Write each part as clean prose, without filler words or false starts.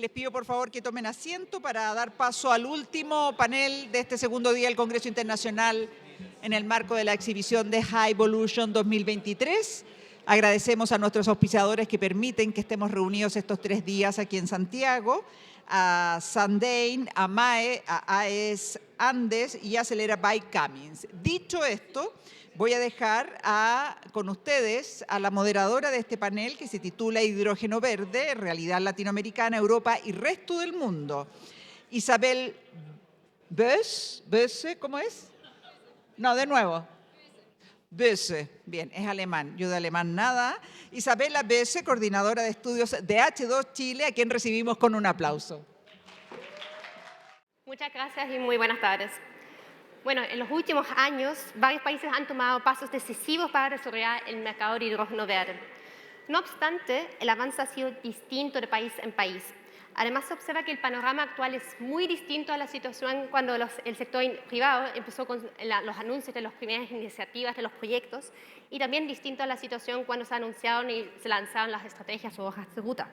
Les pido por favor que tomen asiento para dar paso al último panel de este segundo día del Congreso Internacional en el marco de la exhibición de High Evolution 2023. Agradecemos a nuestros auspiciadores que permiten que estemos reunidos estos 3 días aquí en Santiago, a Sandein, a MAE, a AES Andes y Acelera by Cummins. Dicho esto, voy a dejar con ustedes a la moderadora de este panel que se titula Hidrógeno Verde, Realidad Latinoamericana, Europa y Resto del Mundo. Isabel Böse, ¿cómo es? No, de nuevo. Böse, bien, es alemán, yo de alemán nada. Isabela Böse, coordinadora de estudios de H2 Chile, a quien recibimos con un aplauso. Muchas gracias y muy buenas tardes. Bueno, en los últimos años, varios países han tomado pasos decisivos para desarrollar el mercado de hidrógeno verde. No obstante, el avance ha sido distinto de país en país. Además, se observa que el panorama actual es muy distinto a la situación cuando el sector privado empezó con los anuncios de las primeras iniciativas, de los proyectos, y también distinto a la situación cuando se anunciaron y se lanzaron las estrategias o hojas de ruta.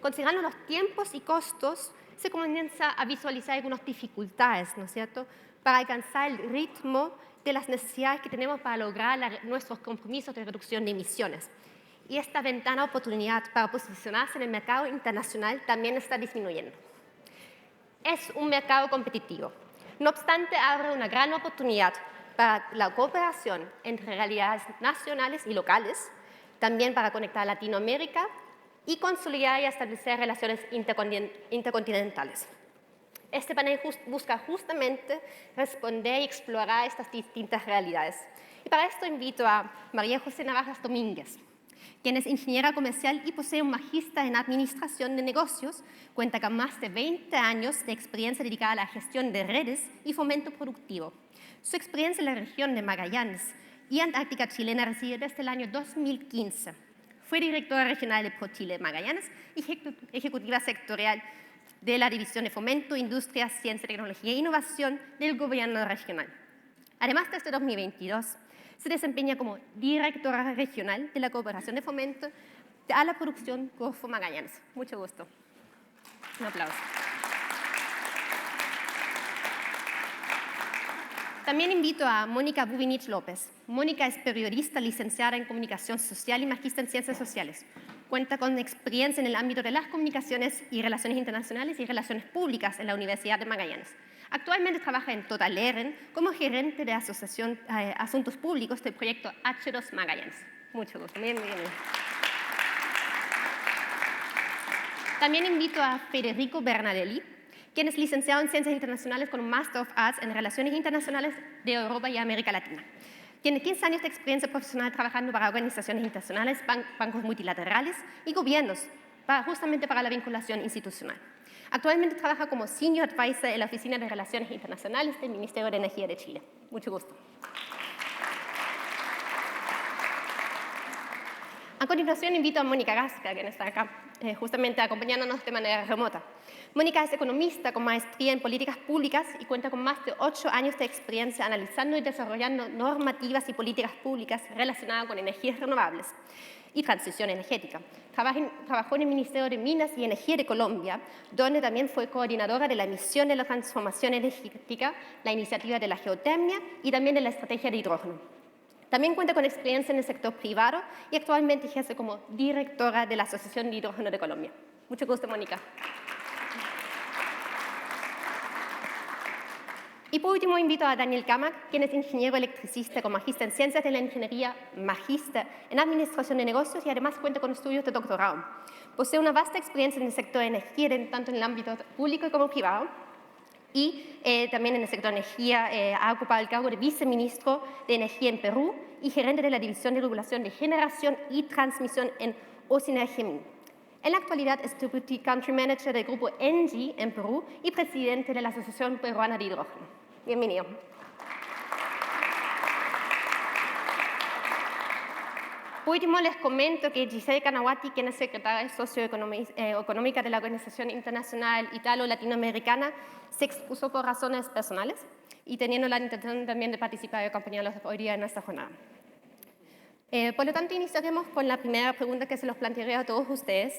Considerando los tiempos y costos, se comienza a visualizar algunas dificultades, ¿no es cierto?, para alcanzar el ritmo de las necesidades que tenemos para lograr nuestros compromisos de reducción de emisiones. Y esta ventana de oportunidad para posicionarse en el mercado internacional también está disminuyendo. Es un mercado competitivo. No obstante, abre una gran oportunidad para la cooperación entre realidades nacionales y locales, también para conectar a Latinoamérica y consolidar y establecer relaciones intercontinentales. Este panel busca justamente responder y explorar estas distintas realidades. Y para esto invito a María José Navajas Domínguez, quien es ingeniera comercial y posee un magíster en Administración de Negocios, cuenta con más de 20 años de experiencia dedicada a la gestión de redes y fomento productivo. Su experiencia en la región de Magallanes y Antártica chilena reside desde el año 2015. Fue directora regional de ProChile Magallanes y ejecutiva sectorial de la División de Fomento, Industria, Ciencia, Tecnología e Innovación del Gobierno Regional. Además, desde 2022 se desempeña como directora regional de la Cooperación de Fomento a la Producción Corfo Magallanes. Mucho gusto. Un aplauso. También invito a Mónica Bubinich López. Mónica es periodista licenciada en Comunicación Social y magíster en Ciencias Sociales. Cuenta con experiencia en el ámbito de las comunicaciones y relaciones internacionales y relaciones públicas en la Universidad de Magallanes. Actualmente trabaja en Total Eren como gerente de Asociación Asuntos Públicos del proyecto H2 Magallanes. Mucho gusto. Bienvenido. También invito a Federico Bernadelli, quien es licenciado en Ciencias Internacionales con un Master of Arts en Relaciones Internacionales de Europa y América Latina. Tiene 15 años de experiencia profesional trabajando para organizaciones internacionales, bancos multilaterales y gobiernos, justamente para la vinculación institucional. Actualmente trabaja como Senior Advisor en la Oficina de Relaciones Internacionales del Ministerio de Energía de Chile. Mucho gusto. A continuación invito a Mónica Gasca, quien está acá, justamente acompañándonos de manera remota. Mónica es economista con maestría en políticas públicas y cuenta con más de 8 años de experiencia analizando y desarrollando normativas y políticas públicas relacionadas con energías renovables y transición energética. Trabajó en el Ministerio de Minas y Energía de Colombia, donde también fue coordinadora de la misión de la transformación energética, la iniciativa de la geotermia y también de la estrategia de hidrógeno. También cuenta con experiencia en el sector privado y actualmente ejerce como directora de la Asociación de Hidrógeno de Colombia. Mucho gusto, Mónica. Y por último invito a Daniel Kamak, quien es ingeniero electricista con magíster en Ciencias de la Ingeniería, magíster en Administración de Negocios y además cuenta con estudios de doctorado. Posee una vasta experiencia en el sector de energía, tanto en el ámbito público como privado, y también en el sector de energía ha ocupado el cargo de viceministro de Energía en Perú y gerente de la División de Regulación de Generación y Transmisión en Ocinergemin. En la actualidad es Deputy Country Manager del grupo ENGIE en Perú y presidente de la Asociación Peruana de Hidrógeno. Bienvenido. Por último, les comento que Giselle Canawati, quien es secretaria socioeconómica de la Organización Internacional Italo-Latinoamericana, se excusó por razones personales y teniendo la intención también de participar y acompañarlos hoy día en esta jornada. Por lo tanto, iniciaremos con la primera pregunta que se los plantearé a todos ustedes.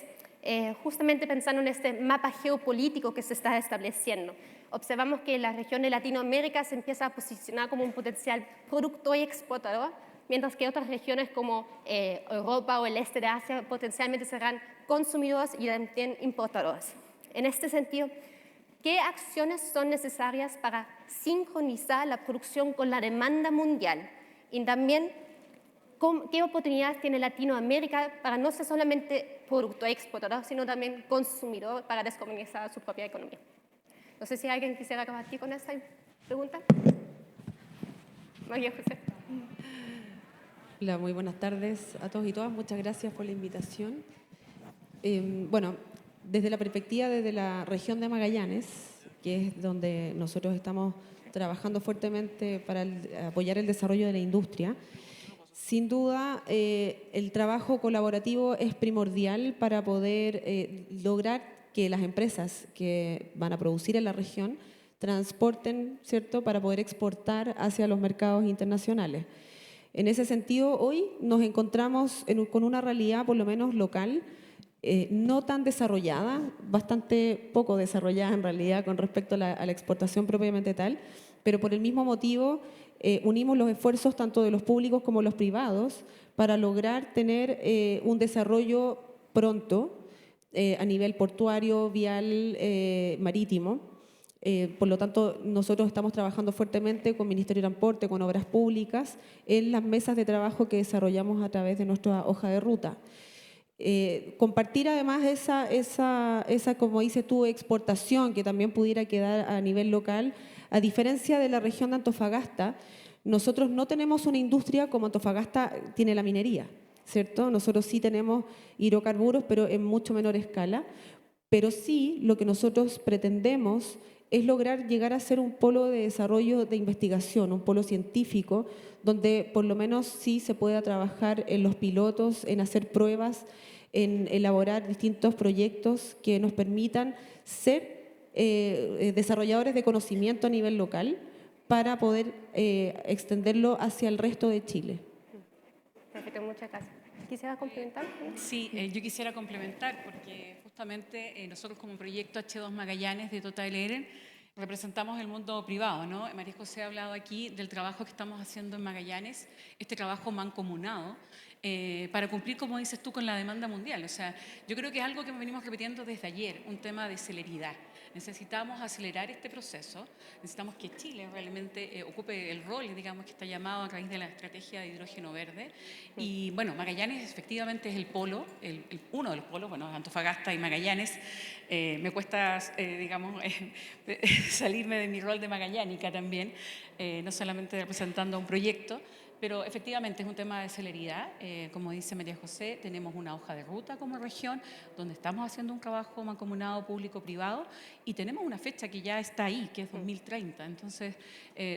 justamente pensando en este mapa geopolítico que se está estableciendo. Observamos que la región de Latinoamérica se empieza a posicionar como un potencial productor y exportador, mientras que otras regiones como Europa o el este de Asia potencialmente serán consumidores y también importadores. En este sentido, ¿qué acciones son necesarias para sincronizar la producción con la demanda mundial? Y también, ¿qué oportunidades tiene Latinoamérica para no ser solamente productor y exportador, sino también consumidor para descarbonizar su propia economía? No sé si alguien quisiera compartir con esta pregunta. María José. Hola, muy buenas tardes a todos y todas. Muchas gracias por la invitación. Bueno, desde la perspectiva de la región de Magallanes, que es donde nosotros estamos trabajando fuertemente para apoyar el desarrollo de la industria, sin duda el trabajo colaborativo es primordial para poder lograr que las empresas que van a producir en la región transporten, ¿cierto?, para poder exportar hacia los mercados internacionales. En ese sentido, hoy nos encontramos con una realidad, por lo menos local, no tan desarrollada, bastante poco desarrollada en realidad con respecto a la exportación propiamente tal, pero por el mismo motivo unimos los esfuerzos tanto de los públicos como los privados para lograr tener un desarrollo pronto a nivel portuario, vial, marítimo. Por lo tanto, nosotros estamos trabajando fuertemente con Ministerio de Transporte, con Obras Públicas, en las mesas de trabajo que desarrollamos a través de nuestra hoja de ruta. Compartir además esa, como dices tú, exportación que también pudiera quedar a nivel local, a diferencia de la región de Antofagasta, nosotros no tenemos una industria como Antofagasta tiene la minería, ¿cierto? Nosotros sí tenemos hidrocarburos, pero en mucho menor escala, pero sí lo que nosotros pretendemos es lograr llegar a ser un polo de desarrollo de investigación, un polo científico, donde por lo menos sí se pueda trabajar en los pilotos, en hacer pruebas, en elaborar distintos proyectos que nos permitan ser desarrolladores de conocimiento a nivel local para poder extenderlo hacia el resto de Chile. Perfecto, muchas gracias. ¿Quisiera complementar? Sí, yo quisiera complementar porque justamente nosotros como proyecto H2 Magallanes de Total Eren representamos el mundo privado, ¿no? María José ha hablado aquí del trabajo que estamos haciendo en Magallanes, este trabajo mancomunado, para cumplir, como dices tú, con la demanda mundial. O sea, yo creo que es algo que venimos repitiendo desde ayer, un tema de celeridad. Necesitamos acelerar este proceso, necesitamos que Chile realmente ocupe el rol, digamos, que está llamado a través de la estrategia de hidrógeno verde. Y bueno, Magallanes efectivamente es el polo, uno de los polos, bueno, Antofagasta y Magallanes. Me cuesta, digamos, salirme de mi rol de magallánica también, no solamente representando un proyecto, pero efectivamente es un tema de celeridad. Como dice María José, tenemos una hoja de ruta como región donde estamos haciendo un trabajo mancomunado público-privado y tenemos una fecha que ya está ahí, que es 2030. Entonces,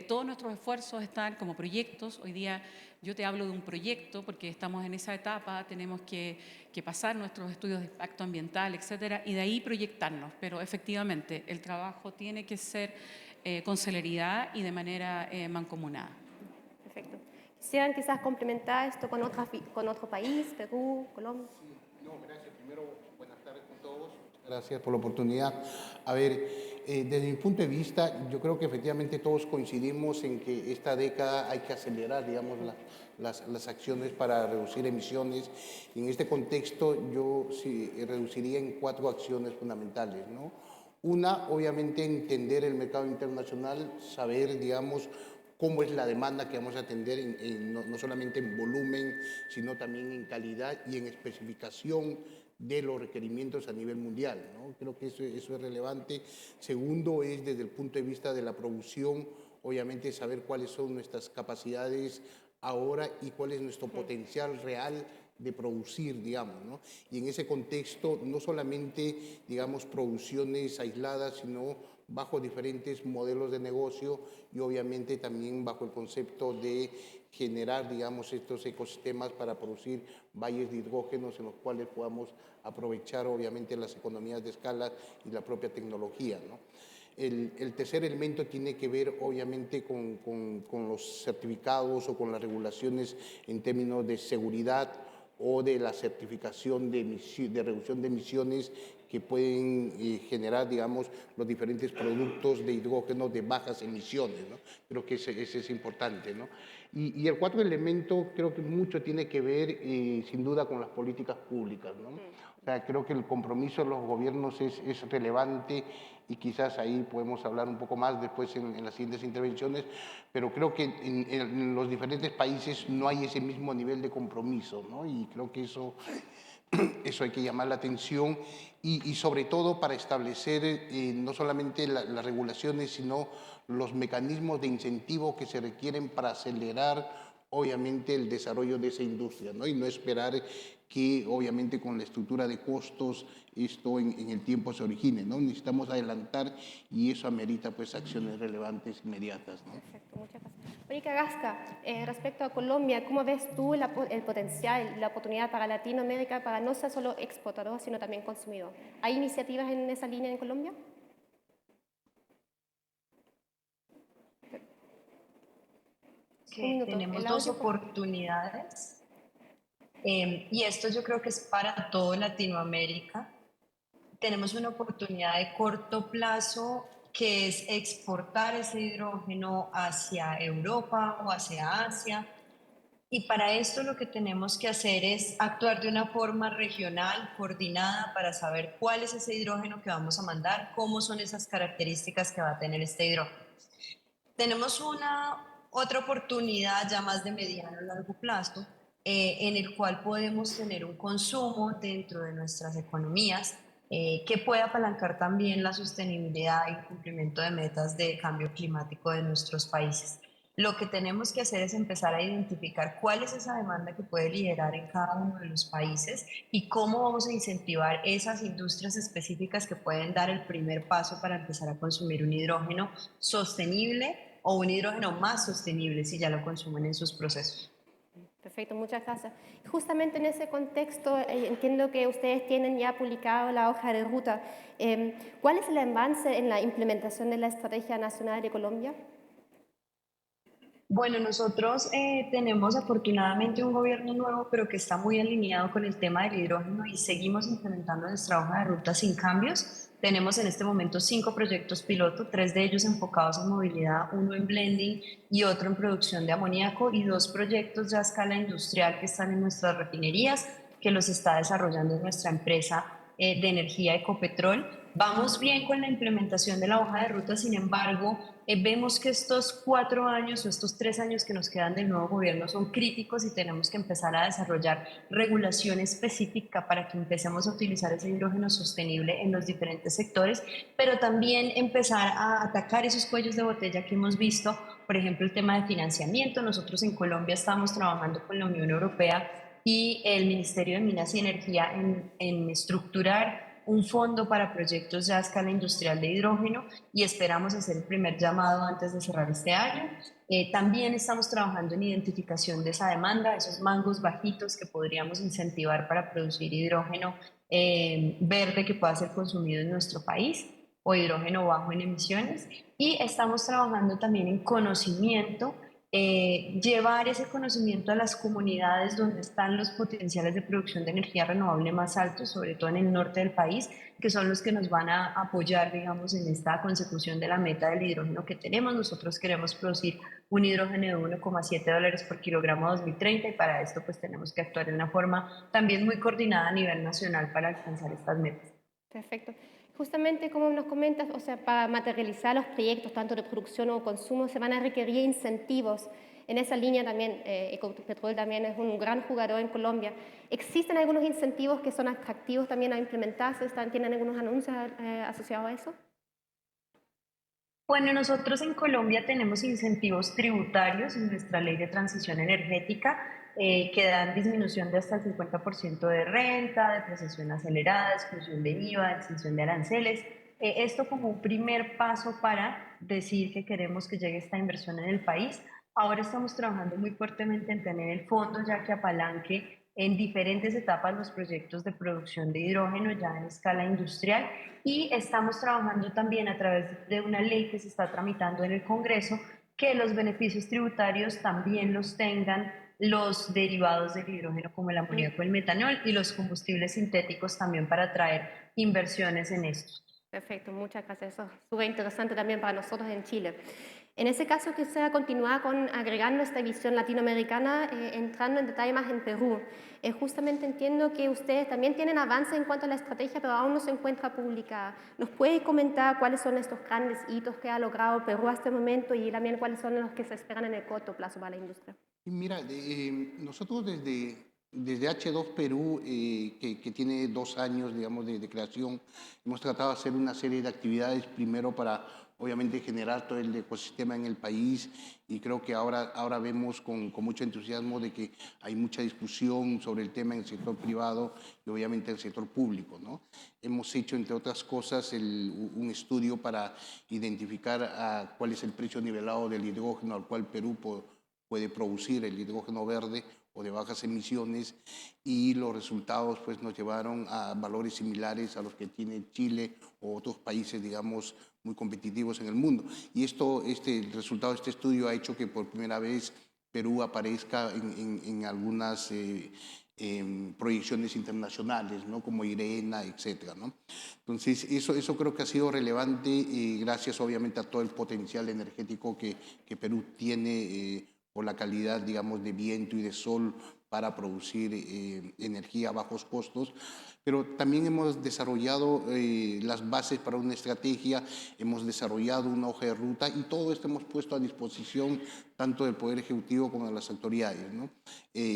todos nuestros esfuerzos están como proyectos. Hoy día yo te hablo de un proyecto porque estamos en esa etapa, tenemos que pasar nuestros estudios de impacto ambiental, etcétera, y de ahí proyectarnos. Pero efectivamente, el trabajo tiene que ser con celeridad y de manera mancomunada. Perfecto. ¿Quisieran quizás complementar esto con otro país, Perú, Colombia? Sí, no, gracias. Primero, buenas tardes con todos. Gracias por la oportunidad. A ver, desde mi punto de vista, yo creo que efectivamente todos coincidimos en que esta década hay que acelerar, digamos, las acciones para reducir emisiones. Y en este contexto, yo sí reduciría en 4 acciones fundamentales, ¿no? Una, obviamente, entender el mercado internacional, saber, digamos, cómo es la demanda que vamos a atender, no solamente en volumen, sino también en calidad y en especificación de los requerimientos a nivel mundial, ¿no? Creo que eso es relevante. Segundo es desde el punto de vista de la producción, obviamente saber cuáles son nuestras capacidades ahora y cuál es nuestro potencial real de producir, digamos, ¿no? Y en ese contexto, no solamente, digamos, producciones aisladas, sino bajo diferentes modelos de negocio y obviamente también bajo el concepto de generar, digamos, estos ecosistemas para producir valles de hidrógenos en los cuales podamos aprovechar, obviamente, las economías de escala y la propia tecnología, ¿no? El tercer elemento tiene que ver, obviamente, con los certificados o con las regulaciones en términos de seguridad, o de la certificación de reducción de emisiones que pueden generar, digamos, los diferentes productos de hidrógeno de bajas emisiones, ¿no? Creo que ese es importante, ¿no? Y el cuarto elemento creo que mucho tiene que ver, sin duda, con las políticas públicas, ¿no? O sea, creo que el compromiso de los gobiernos es relevante y quizás ahí podemos hablar un poco más después en las siguientes intervenciones, pero creo que en los diferentes países no hay ese mismo nivel de compromiso, ¿no? Y creo que eso hay que llamar la atención y sobre todo para establecer no solamente las regulaciones, sino los mecanismos de incentivo que se requieren para acelerar obviamente el desarrollo de esa industria, ¿no? Y no esperar que obviamente con la estructura de costos esto en el tiempo se origine, ¿no? Necesitamos adelantar y eso amerita pues acciones relevantes inmediatas, ¿no? Perfecto, muchas gracias. Mónica Gasca, respecto a Colombia, ¿cómo ves tú el potencial, la oportunidad para Latinoamérica para no ser solo exportador, sino también consumidor? ¿Hay iniciativas en esa línea en Colombia? Que tenemos dos oportunidades y esto yo creo que es para todo Latinoamérica. Tenemos una oportunidad de corto plazo que es exportar ese hidrógeno hacia Europa o hacia Asia. Y para esto lo que tenemos que hacer es actuar de una forma regional, coordinada, para saber cuál es ese hidrógeno que vamos a mandar, cómo son esas características que va a tener este hidrógeno. Tenemos otra oportunidad ya más de mediano a largo plazo, en el cual podemos tener un consumo dentro de nuestras economías que pueda apalancar también la sostenibilidad y el cumplimiento de metas de cambio climático de nuestros países. Lo que tenemos que hacer es empezar a identificar cuál es esa demanda que puede liderar en cada uno de los países y cómo vamos a incentivar esas industrias específicas que pueden dar el primer paso para empezar a consumir un hidrógeno sostenible o un hidrógeno más sostenible si ya lo consumen en sus procesos. Perfecto, muchas gracias. Justamente en ese contexto, entiendo que ustedes tienen ya publicado la hoja de ruta. ¿Cuál es el avance en la implementación de la Estrategia Nacional de Colombia? Bueno, nosotros tenemos afortunadamente un gobierno nuevo, pero que está muy alineado con el tema del hidrógeno y seguimos implementando nuestra hoja de ruta sin cambios. Tenemos en este momento 5 proyectos piloto, 3 de ellos enfocados en movilidad, uno en blending y otro en producción de amoníaco y 2 proyectos ya a escala industrial que están en nuestras refinerías, que los está desarrollando nuestra empresa de energía Ecopetrol. Vamos bien con la implementación de la hoja de ruta, sin embargo, vemos que estos 4 años o estos 3 años que nos quedan del nuevo gobierno son críticos y tenemos que empezar a desarrollar regulación específica para que empecemos a utilizar ese hidrógeno sostenible en los diferentes sectores, pero también empezar a atacar esos cuellos de botella que hemos visto, por ejemplo, el tema de financiamiento. Nosotros en Colombia estamos trabajando con la Unión Europea y el Ministerio de Minas y Energía en estructurar un fondo para proyectos ya a escala industrial de hidrógeno y esperamos hacer el primer llamado antes de cerrar este año. También estamos trabajando en identificación de esa demanda, esos mangos bajitos que podríamos incentivar para producir hidrógeno verde que pueda ser consumido en nuestro país o hidrógeno bajo en emisiones. Y estamos trabajando también en conocimiento, llevar ese conocimiento a las comunidades donde están los potenciales de producción de energía renovable más altos, sobre todo en el norte del país, que son los que nos van a apoyar, digamos, en esta consecución de la meta del hidrógeno que tenemos. Nosotros queremos producir un hidrógeno de $1,7 por kilogramo 2030 y para esto pues tenemos que actuar de una forma también muy coordinada a nivel nacional para alcanzar estas metas. Perfecto. Justamente como nos comentas, o sea, para materializar los proyectos, tanto de producción o consumo, se van a requerir incentivos. En esa línea también, Ecopetrol también es un gran jugador en Colombia. ¿Existen algunos incentivos que son atractivos también a implementarse? ¿Tienen algunos anuncios asociados a eso? Bueno, nosotros en Colombia tenemos incentivos tributarios en nuestra ley de transición energética que dan disminución de hasta el 50% de renta, depreciación acelerada, exclusión de IVA, exención de aranceles. Esto como un primer paso para decir que queremos que llegue esta inversión en el país. Ahora estamos trabajando muy fuertemente en tener el fondo ya que apalanque en diferentes etapas los proyectos de producción de hidrógeno ya en escala industrial y estamos trabajando también a través de una ley que se está tramitando en el Congreso que los beneficios tributarios también los tengan los derivados del hidrógeno como el amoníaco, el metanol y los combustibles sintéticos también para atraer inversiones en esto. Perfecto, muchas gracias. Eso es súper interesante también para nosotros en Chile. En ese caso, quisiera continuar con agregando esta visión latinoamericana, entrando en detalle más en Perú. Justamente entiendo que ustedes también tienen avance en cuanto a la estrategia, pero aún no se encuentra publicada. ¿Nos puede comentar cuáles son estos grandes hitos que ha logrado Perú hasta el momento y también cuáles son los que se esperan en el corto plazo para la industria? Y mira, nosotros desde H2 Perú, que tiene 2 años, digamos, de creación, hemos tratado de hacer una serie de actividades, primero para, obviamente, generar todo el ecosistema en el país, y creo que ahora vemos con mucho entusiasmo de que hay mucha discusión sobre el tema en el sector privado y, obviamente, en el sector público, ¿no? Hemos hecho, entre otras cosas, un estudio para identificar cuál es el precio nivelado del hidrógeno al cual Perú puede producir el hidrógeno verde o de bajas emisiones, y los resultados pues nos llevaron a valores similares a los que tiene Chile o otros países, digamos, muy competitivos en el mundo. Y el resultado de este estudio ha hecho que por primera vez Perú aparezca en algunas proyecciones internacionales, ¿no? Como IRENA, etcétera, ¿no? Entonces, eso creo que ha sido relevante, gracias obviamente a todo el potencial energético que Perú tiene, por la calidad, digamos, de viento y de sol para producir energía a bajos costos. Pero también hemos desarrollado las bases para una estrategia, hemos desarrollado una hoja de ruta, y todo esto hemos puesto a disposición tanto del Poder Ejecutivo como de las autoridades, ¿no?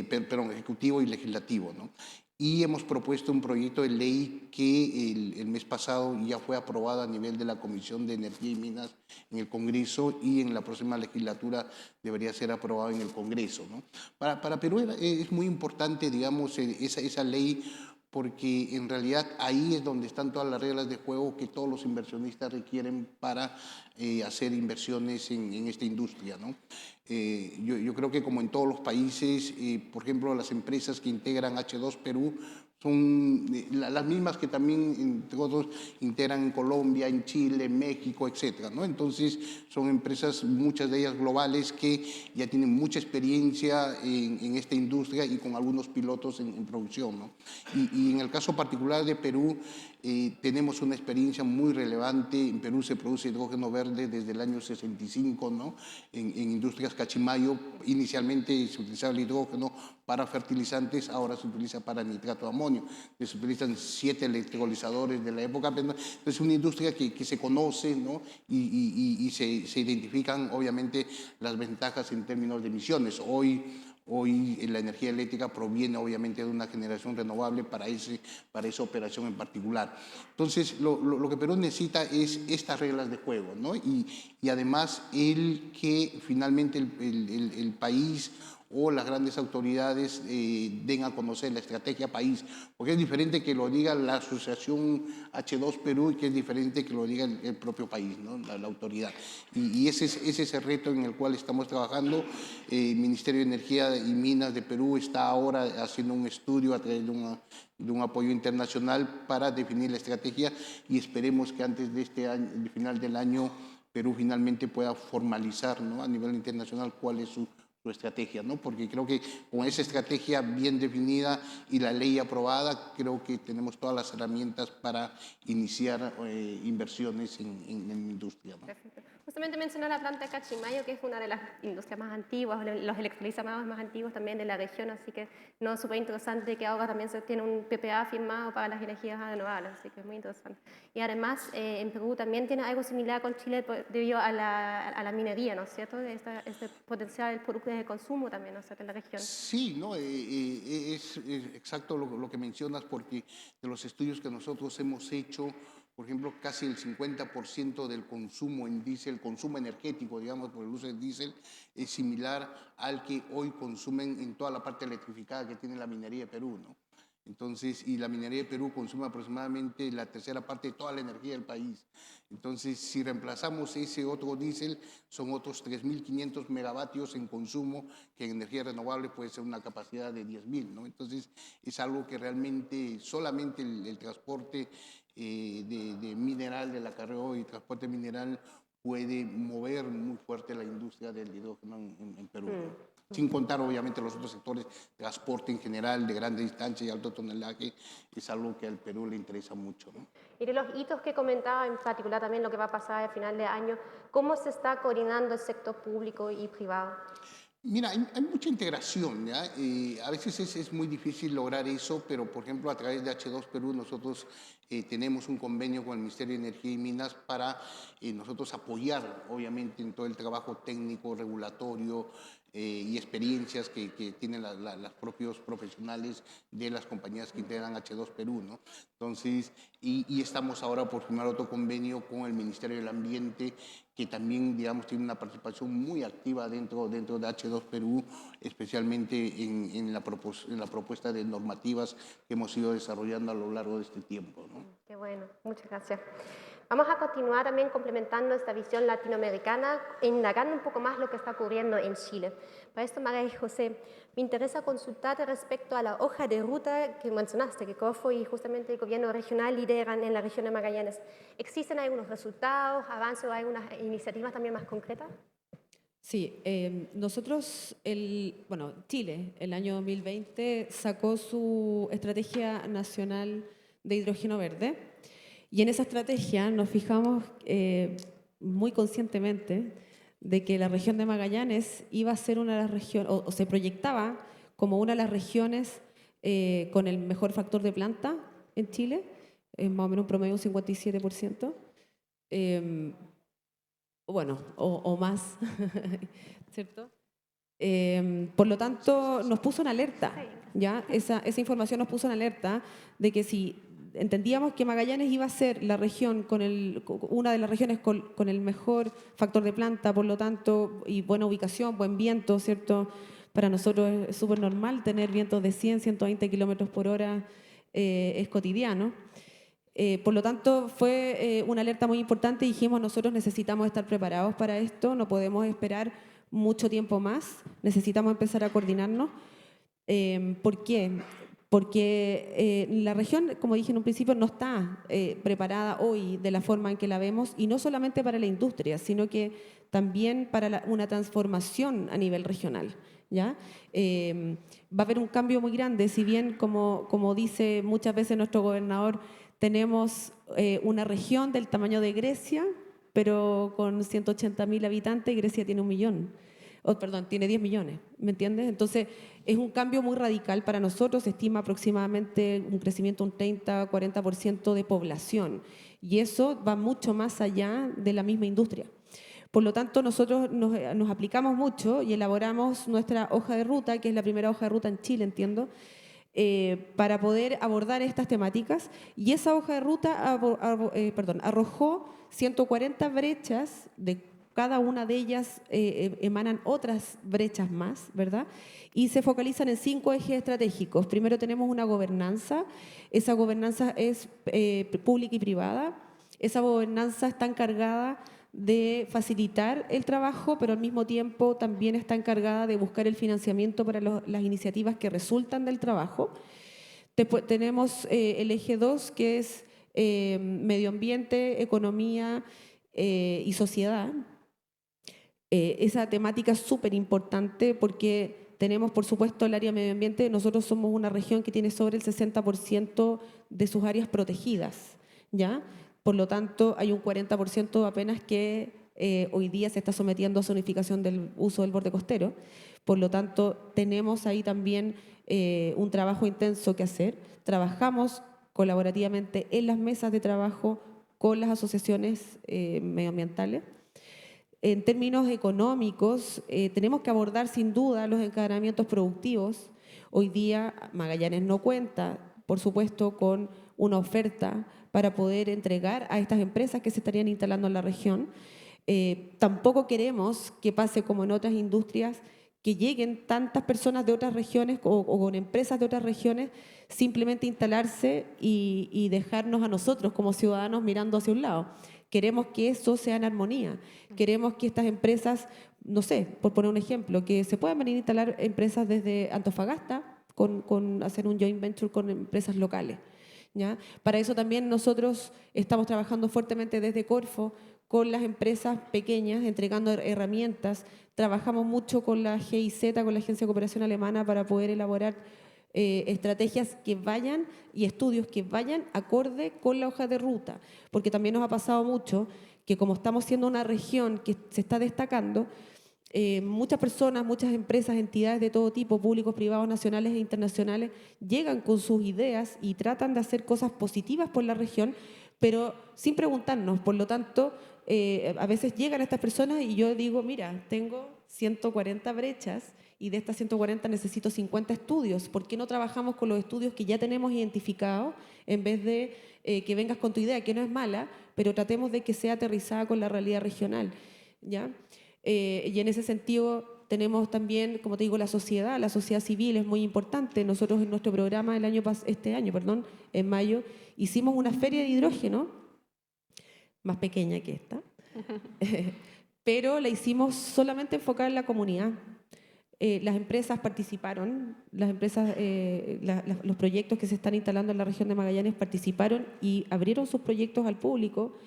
Perdón, Ejecutivo y Legislativo, ¿no? Y hemos propuesto un proyecto de ley que el mes pasado ya fue aprobado a nivel de la Comisión de Energía y Minas en el Congreso, y en la próxima legislatura debería ser aprobado en el Congreso, ¿no? Para Perú es muy importante, digamos, esa ley, porque en realidad ahí es donde están todas las reglas de juego que todos los inversionistas requieren para hacer inversiones en esta industria, ¿no? Yo creo que, como en todos los países, por ejemplo, las empresas que integran H2 Perú son las mismas que también, entre otros, integran en Colombia, en Chile, en México, etcétera, ¿no? Entonces, son empresas, muchas de ellas globales, que ya tienen mucha experiencia en esta industria y con algunos pilotos en producción, ¿no? Y en el caso particular de Perú, tenemos una experiencia muy relevante. En Perú se produce hidrógeno verde desde el año 65, ¿no? En industrias Cachimayo, inicialmente se utilizaba el hidrógeno para fertilizantes, ahora se utiliza para nitrato de amonio. Se utilizan 7 electrolizadores de la época. Es una industria que se conoce, ¿no? Y se identifican, obviamente, las ventajas en términos de emisiones. Hoy la energía eléctrica proviene, obviamente, de una generación renovable para esa operación en particular. Entonces, lo que Perú necesita es estas reglas de juego, ¿no? Y además, que finalmente el país o las grandes autoridades den a conocer la estrategia país, porque es diferente que lo diga la Asociación H2 Perú y que es diferente que lo diga el propio país, ¿no? La autoridad. Y ese es el reto en el cual estamos trabajando. El Ministerio de Energía y Minas de Perú está ahora haciendo un estudio a través de un apoyo internacional para definir la estrategia, y esperemos que antes de este año, el final del año, Perú finalmente pueda formalizar, ¿no? A nivel internacional cuál es su estrategia, ¿no? Porque creo que con esa estrategia bien definida y la ley aprobada, creo que tenemos todas las herramientas para iniciar inversiones en la industria, ¿no? Perfecto. Justamente mencionó la planta de Cachimayo, que es una de las industrias más antiguas, los electrolizadores más antiguos también de la región, así que no, es súper interesante que ahora también se tiene un PPA firmado para las energías renovables, así que es muy interesante. Y además, en Perú también tiene algo similar con Chile debido a la minería, ¿no es cierto? Este potencial producto de consumo también, ¿no es cierto?, en la región. Sí, no, es exacto lo que mencionas, porque de los estudios que nosotros hemos hecho, por ejemplo, casi el 50% del consumo en diésel, consumo energético, digamos, por el uso del diésel, es similar al que hoy consumen en toda la parte electrificada que tiene la minería de Perú, ¿no? Entonces, y la minería de Perú consume aproximadamente la tercera parte de toda la energía del país. Entonces, si reemplazamos ese otro diésel, son otros 3.500 megavatios en consumo, que en energía renovable puede ser una capacidad de 10.000, ¿no? Entonces, es algo que realmente solamente el transporte de mineral, del acarreo y transporte mineral, puede mover muy fuerte la industria del hidrógeno en Perú. Sin contar, obviamente, los otros sectores, transporte en general, de grande distancia y alto tonelaje, es algo que al Perú le interesa mucho, ¿no? Y de los hitos que comentaba, en particular también lo que va a pasar al final de año, ¿cómo se está coordinando el sector público y privado? Mira, hay mucha integración, ¿ya? A veces es muy difícil lograr eso, pero por ejemplo a través de H2 Perú nosotros tenemos un convenio con el Ministerio de Energía y Minas para nosotros apoyar, obviamente, en todo el trabajo técnico, regulatorio y experiencias que tienen los propios profesionales de las compañías que integran H2 Perú, ¿no? Entonces, y estamos ahora por firmar otro convenio con el Ministerio del Ambiente, que también, digamos, tiene una participación muy activa dentro de H2 Perú, especialmente en la propuesta de normativas que hemos ido desarrollando a lo largo de este tiempo, ¿no? Qué bueno, muchas gracias. Vamos a continuar también complementando esta visión latinoamericana, indagando un poco más lo que está ocurriendo en Chile. Para esto, María José, me interesa consultarte respecto a la hoja de ruta que mencionaste, que Corfo y justamente el gobierno regional lideran en la región de Magallanes. ¿Existen algunos resultados, avances o algunas iniciativas también más concretas? Sí, nosotros, Chile, el año 2020 sacó su Estrategia Nacional de Hidrógeno Verde y en esa estrategia nos fijamos muy conscientemente de que la región de Magallanes iba a ser una de las regiones, o se proyectaba como una de las regiones con el mejor factor de planta en Chile, más o menos un promedio de un 57%. Bueno, o más, ¿cierto? Por lo tanto, nos puso en alerta, ¿ya? Esa información nos puso en alerta de que si entendíamos que Magallanes iba a ser la región una de las regiones con el mejor factor de planta, por lo tanto, y buena ubicación, buen viento, ¿cierto? Para nosotros es súper normal tener vientos de 100, 120 kilómetros por hora, es cotidiano. Por lo tanto, fue una alerta muy importante y dijimos, nosotros necesitamos estar preparados para esto, no podemos esperar mucho tiempo más, necesitamos empezar a coordinarnos. ¿Por qué? Porque la región, como dije en un principio, no está preparada hoy de la forma en que la vemos, y no solamente para la industria, sino que también para una transformación a nivel regional, ¿ya? Va a haber un cambio muy grande, si bien, como dice muchas veces nuestro gobernador, tenemos una región del tamaño de Grecia, pero con 180.000 habitantes, Grecia tiene 1 millón. Tiene 10 millones, ¿me entiendes? Entonces, es un cambio muy radical para nosotros, se estima aproximadamente un crecimiento un 30-40% de población, y eso va mucho más allá de la misma industria. Por lo tanto, nosotros nos aplicamos mucho y elaboramos nuestra hoja de ruta, que es la primera hoja de ruta en Chile, entiendo, para poder abordar estas temáticas, y esa hoja de ruta arrojó 140 brechas, de cada una de ellas emanan otras brechas más, ¿verdad? Y se focalizan en 5 ejes estratégicos. Primero tenemos una gobernanza, esa gobernanza es pública y privada, esa gobernanza está encargada de facilitar el trabajo, pero al mismo tiempo también está encargada de buscar el financiamiento para las iniciativas que resultan del trabajo. Después tenemos el eje 2, que es medio ambiente, economía y sociedad. Esa temática es súper importante porque tenemos, por supuesto, el área medio ambiente. Nosotros somos una región que tiene sobre el 60% de sus áreas protegidas, ¿ya? Por lo tanto, hay un 40% apenas que hoy día se está sometiendo a zonificación del uso del borde costero. Por lo tanto, tenemos ahí también un trabajo intenso que hacer. Trabajamos colaborativamente en las mesas de trabajo con las asociaciones medioambientales. En términos económicos, tenemos que abordar sin duda los encadenamientos productivos. Hoy día Magallanes no cuenta, por supuesto, con una oferta para poder entregar a estas empresas que se estarían instalando en la región. Tampoco queremos que pase como en otras industrias, que lleguen tantas personas de otras regiones o con empresas de otras regiones simplemente instalarse y dejarnos a nosotros como ciudadanos mirando hacia un lado. Queremos que eso sea en armonía. Queremos que estas empresas, no sé, por poner un ejemplo, que se puedan venir a instalar empresas desde Antofagasta con hacer un joint venture con empresas locales, ¿ya? Para eso también nosotros estamos trabajando fuertemente desde Corfo con las empresas pequeñas, entregando herramientas. Trabajamos mucho con la GIZ, con la Agencia de Cooperación Alemana, para poder elaborar estrategias que vayan y estudios que vayan acorde con la hoja de ruta, porque también nos ha pasado mucho que como estamos siendo una región que se está destacando, muchas personas, muchas empresas, entidades de todo tipo, públicos, privados, nacionales e internacionales, llegan con sus ideas y tratan de hacer cosas positivas por la región, pero sin preguntarnos. Por lo tanto, a veces llegan estas personas y yo digo, mira, tengo 140 brechas y de estas 140 necesito 50 estudios. ¿Por qué no trabajamos con los estudios que ya tenemos identificados en vez de que vengas con tu idea, que no es mala, pero tratemos de que sea aterrizada con la realidad regional, ¿ya? Y en ese sentido tenemos también, como te digo, la sociedad civil es muy importante. Nosotros en nuestro programa este año, en mayo, hicimos una feria de hidrógeno, más pequeña que esta, pero la hicimos solamente enfocada en la comunidad. Las empresas participaron, los proyectos que se están instalando en la región de Magallanes participaron y abrieron sus proyectos al público.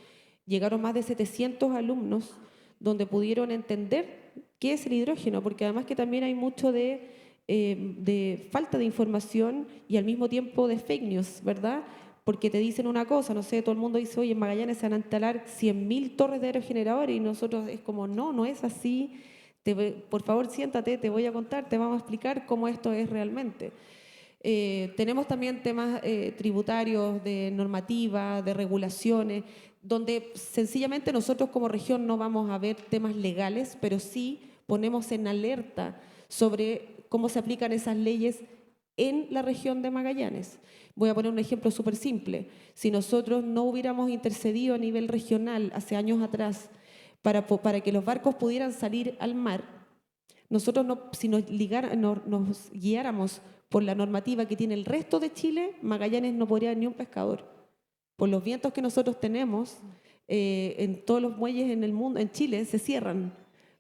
Llegaron más de 700 alumnos donde pudieron entender qué es el hidrógeno, porque además que también hay mucho de falta de información y al mismo tiempo de fake news, ¿verdad? Porque te dicen una cosa, no sé, todo el mundo dice, oye, en Magallanes se van a instalar 100.000 torres de aerogeneradores y nosotros es como, no es así. Por favor, siéntate, te voy a contar, te vamos a explicar cómo esto es realmente. Tenemos también temas tributarios, de normativa, de regulaciones, donde sencillamente nosotros como región no vamos a ver temas legales, pero sí ponemos en alerta sobre cómo se aplican esas leyes en la región de Magallanes. Voy a poner un ejemplo súper simple. Si nosotros no hubiéramos intercedido a nivel regional hace años atrás para que los barcos pudieran salir al mar, nosotros si nos guiáramos por la normativa que tiene el resto de Chile, Magallanes no podría ni un pescador. Por los vientos que nosotros tenemos, en todos los muelles en el mundo, en Chile, se cierran.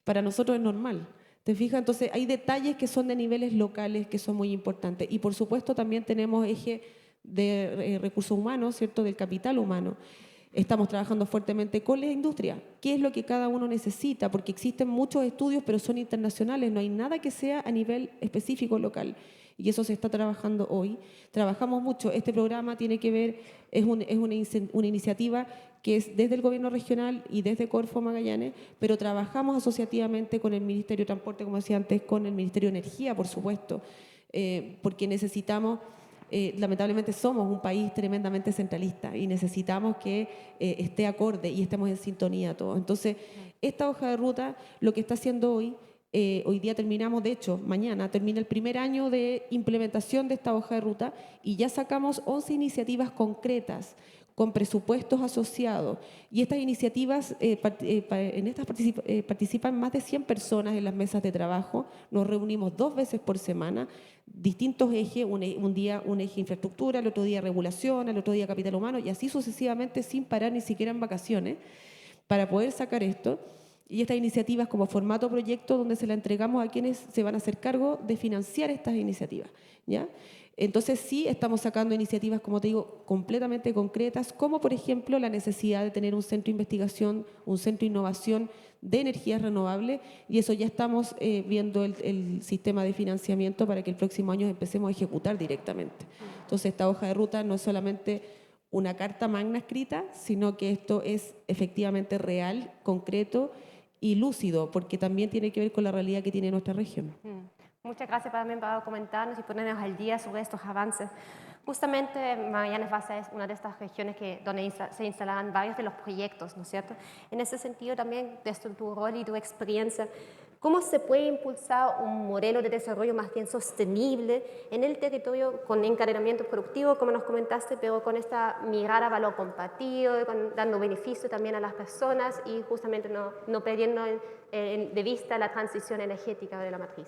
Para nosotros es normal. ¿Te fijas? Entonces hay detalles que son de niveles locales que son muy importantes. Y por supuesto también tenemos eje de recursos humanos, ¿cierto? Del capital humano. Estamos trabajando fuertemente con la industria. ¿Qué es lo que cada uno necesita? Porque existen muchos estudios, pero son internacionales. No hay nada que sea a nivel específico local. Y eso se está trabajando hoy. Trabajamos mucho. Este programa tiene que ver, es una iniciativa que es desde el gobierno regional y desde Corfo Magallanes, pero trabajamos asociativamente con el Ministerio de Transporte, como decía antes, con el Ministerio de Energía, por supuesto, porque necesitamos... lamentablemente somos un país tremendamente centralista y necesitamos que esté acorde y estemos en sintonía todos. Entonces, esta hoja de ruta, lo que está haciendo hoy día terminamos, de hecho, mañana termina el primer año de implementación de esta hoja de ruta y ya sacamos 11 iniciativas concretas con presupuestos asociados. Y estas iniciativas, en estas participan más de 100 personas en las mesas de trabajo. Nos reunimos 2 veces por semana, distintos ejes, un día un eje infraestructura, el otro día regulación, el otro día capital humano, y así sucesivamente sin parar ni siquiera en vacaciones, para poder sacar esto. Y estas iniciativas como formato proyecto donde se la entregamos a quienes se van a hacer cargo de financiar estas iniciativas, ¿ya? Entonces sí estamos sacando iniciativas, como te digo, completamente concretas, como por ejemplo la necesidad de tener un centro de investigación, un centro de innovación de energías renovables, y eso ya estamos viendo el sistema de financiamiento para que el próximo año empecemos a ejecutar directamente. Entonces esta hoja de ruta no es solamente una carta magna escrita, sino que esto es efectivamente real, concreto y lúcido, porque también tiene que ver con la realidad que tiene nuestra región. Muchas gracias también para comentarnos y ponernos al día sobre estos avances. Justamente Magallanes Baza es una de estas regiones donde se instalarán varios de los proyectos, ¿no es cierto? En ese sentido también, desde tu rol y tu experiencia, ¿cómo se puede impulsar un modelo de desarrollo más bien sostenible en el territorio con encadenamiento productivo, como nos comentaste, pero con esta mirada a valor compartido, dando beneficio también a las personas y justamente no perdiendo de vista la transición energética de la matriz?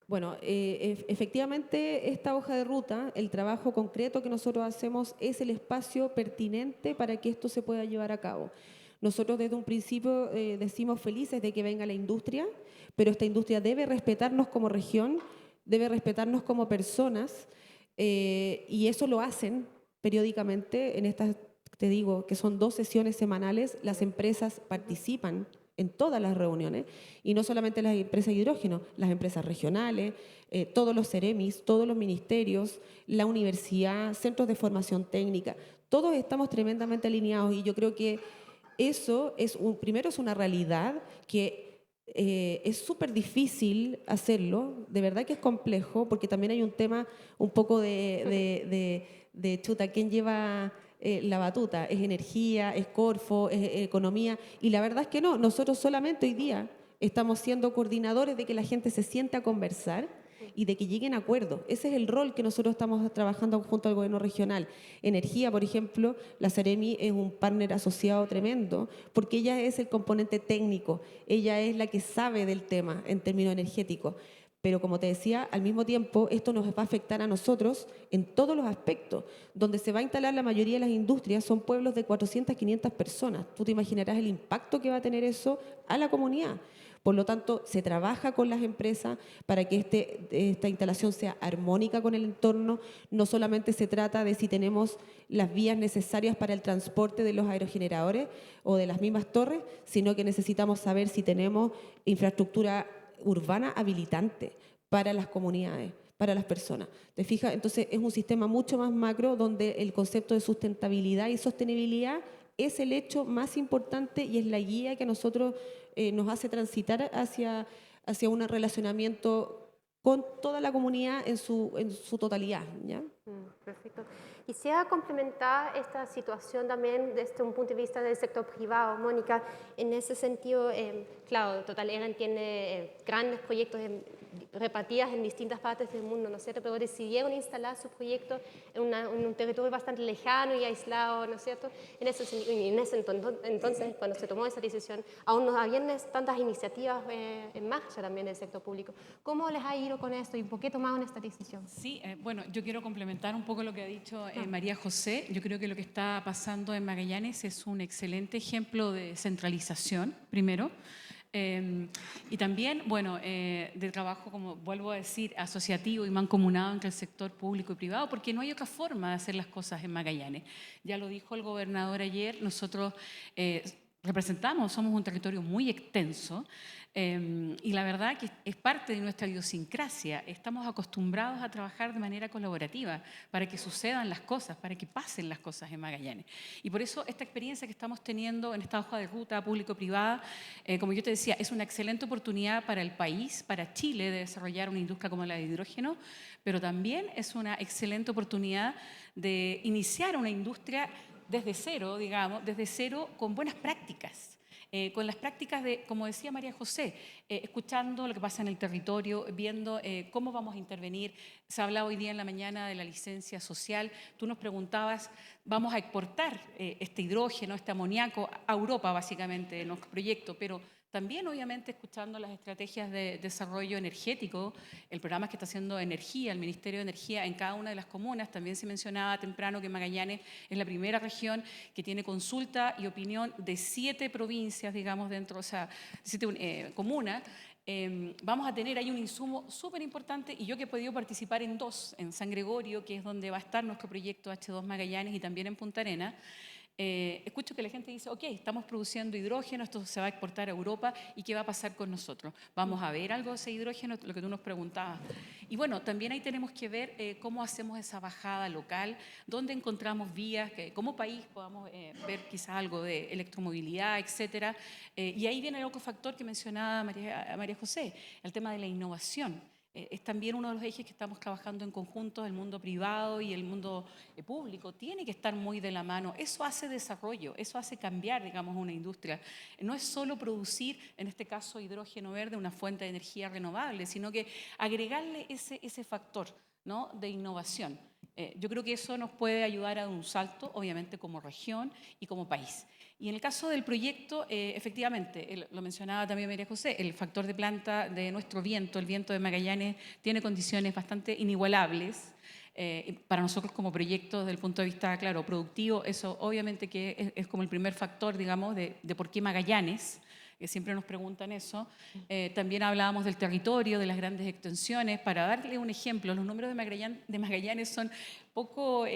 Bueno, efectivamente esta hoja de ruta, el trabajo concreto que nosotros hacemos es el espacio pertinente para que esto se pueda llevar a cabo. Nosotros desde un principio decimos felices de que venga la industria, pero esta industria debe respetarnos como región, debe respetarnos como personas, y eso lo hacen periódicamente en estas te digo que son 2 sesiones semanales, las empresas participan en todas las reuniones, y no solamente las empresas de hidrógeno, las empresas regionales, todos los CEREMIS, todos los ministerios, la universidad, centros de formación técnica, todos estamos tremendamente alineados, y yo creo que eso es primero es una realidad que es súper difícil hacerlo, de verdad que es complejo, porque también hay un tema un poco de chuta, ¿quién lleva la batuta? ¿Es energía, es Corfo, es economía? Y la verdad es que no, nosotros solamente hoy día estamos siendo coordinadores de que la gente se siente a conversar y de que lleguen a acuerdos. Ese es el rol que nosotros estamos trabajando junto al gobierno regional. Energía, por ejemplo, la Seremi es un partner asociado tremendo, porque ella es el componente técnico, ella es la que sabe del tema en términos energéticos. Pero como te decía, al mismo tiempo esto nos va a afectar a nosotros en todos los aspectos. Donde se va a instalar la mayoría de las industrias son pueblos de 400, 500 personas. Tú te imaginarás el impacto que va a tener eso a la comunidad. Por lo tanto, se trabaja con las empresas para que esta instalación sea armónica con el entorno. No solamente se trata de si tenemos las vías necesarias para el transporte de los aerogeneradores o de las mismas torres, sino que necesitamos saber si tenemos infraestructura urbana habilitante para las comunidades, para las personas. ¿Te fijas? Entonces es un sistema mucho más macro donde el concepto de sustentabilidad y sostenibilidad es el hecho más importante y es la guía que a nosotros nos hace transitar hacia un relacionamiento con toda la comunidad en su totalidad, ¿ya? Perfecto. Quisiera complementar esta situación también desde un punto de vista del sector privado, Mónica. En ese sentido, claro, Total Eren tiene grandes proyectos repartidas en distintas partes del mundo, ¿no es cierto? Pero decidieron instalar su proyecto en un territorio bastante lejano y aislado, ¿no es cierto? En ese entonces, cuando se tomó esa decisión, aún no habían tantas iniciativas en marcha también del sector público. ¿Cómo les ha ido con esto y por qué tomaron esta decisión? Sí, bueno, yo quiero complementar un poco lo que ha dicho María José. Yo creo que lo que está pasando en Magallanes es un excelente ejemplo de centralización, primero. Y también, bueno, de trabajo, como vuelvo a decir, asociativo y mancomunado entre el sector público y privado, porque no hay otra forma de hacer las cosas en Magallanes. Ya lo dijo el gobernador ayer, nosotros somos un territorio muy extenso, y la verdad que es parte de nuestra idiosincrasia. Estamos acostumbrados a trabajar de manera colaborativa para que sucedan las cosas, para que pasen las cosas en Magallanes. Y por eso esta experiencia que estamos teniendo en esta hoja de ruta público-privada, como yo te decía, es una excelente oportunidad para el país, para Chile, de desarrollar una industria como la de hidrógeno, pero también es una excelente oportunidad de iniciar una industria desde cero, digamos, desde cero con buenas prácticas. Con las prácticas de, como decía María José, escuchando lo que pasa en el territorio, viendo cómo vamos a intervenir. Se ha hablado hoy día en la mañana de la licencia social. Tú nos preguntabas, vamos a exportar este hidrógeno, este amoníaco a Europa, básicamente, en nuestro proyecto, pero también, obviamente, escuchando las estrategias de desarrollo energético, el programa que está haciendo Energía, el Ministerio de Energía en cada una de las comunas. También se mencionaba temprano que Magallanes es la primera región que tiene consulta y opinión de 7 provincias, digamos, dentro, o sea, 7 comunas. Vamos a tener ahí un insumo súper importante, y yo que he podido participar en 2, en San Gregorio, que es donde va a estar nuestro proyecto H2 Magallanes, y también en Punta Arenas. Escucho que la gente dice, ok, estamos produciendo hidrógeno, esto se va a exportar a Europa, ¿y qué va a pasar con nosotros? ¿Vamos a ver algo de ese hidrógeno? Lo que tú nos preguntabas. Y bueno, también ahí tenemos que ver cómo hacemos esa bajada local, dónde encontramos vías, que como país podamos ver quizás algo de electromovilidad, etcétera. Y ahí viene el otro factor que mencionaba María José, el tema de la innovación. Es también uno de los ejes que estamos trabajando en conjunto, el mundo privado y el mundo público. Tiene que estar muy de la mano. Eso hace desarrollo, eso hace cambiar, digamos, una industria. No es solo producir, en este caso, hidrógeno verde, una fuente de energía renovable, sino que agregarle ese factor, ¿no?, de innovación. Yo creo que eso nos puede ayudar a dar un salto, obviamente, como región y como país. Y en el caso del proyecto, efectivamente, lo mencionaba también María José, el factor de planta de nuestro viento, el viento de Magallanes, tiene condiciones bastante inigualables. Para nosotros como proyecto, desde el punto de vista, claro, productivo, eso obviamente que es como el primer factor, digamos, de por qué Magallanes. que siempre nos preguntan eso. También hablábamos del territorio, de las grandes extensiones. Para darle un ejemplo, los números de Magallanes son poco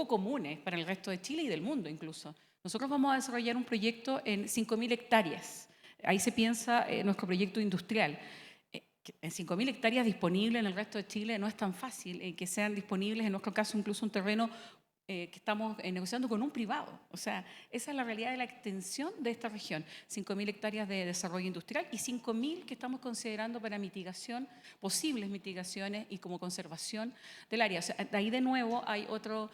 comunes para el resto de Chile y del mundo incluso. Nosotros vamos a desarrollar un proyecto en 5.000 hectáreas. Ahí se piensa nuestro proyecto industrial. En 5.000 hectáreas disponibles en el resto de Chile no es tan fácil que sean disponibles, en nuestro caso incluso un terreno que estamos negociando con un privado. O sea, esa es la realidad de la extensión de esta región. 5.000 hectáreas de desarrollo industrial y 5.000 que estamos considerando para mitigación, posibles mitigaciones y como conservación del área. O sea, ahí de nuevo hay otro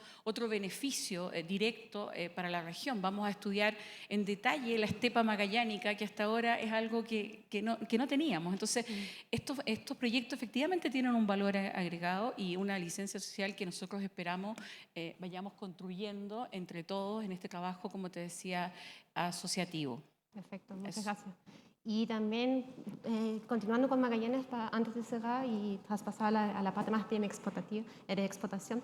beneficio directo para la región. Vamos a estudiar en detalle la estepa magallánica, que hasta ahora es algo que no teníamos. Entonces, estos proyectos efectivamente tienen un valor agregado y una licencia social que nosotros esperamos vayamos construyendo entre todos en este trabajo, como te decía, asociativo. Perfecto, muchas gracias. Y también, continuando con Magallanes, antes de cerrar y traspasar a la parte más de exportación,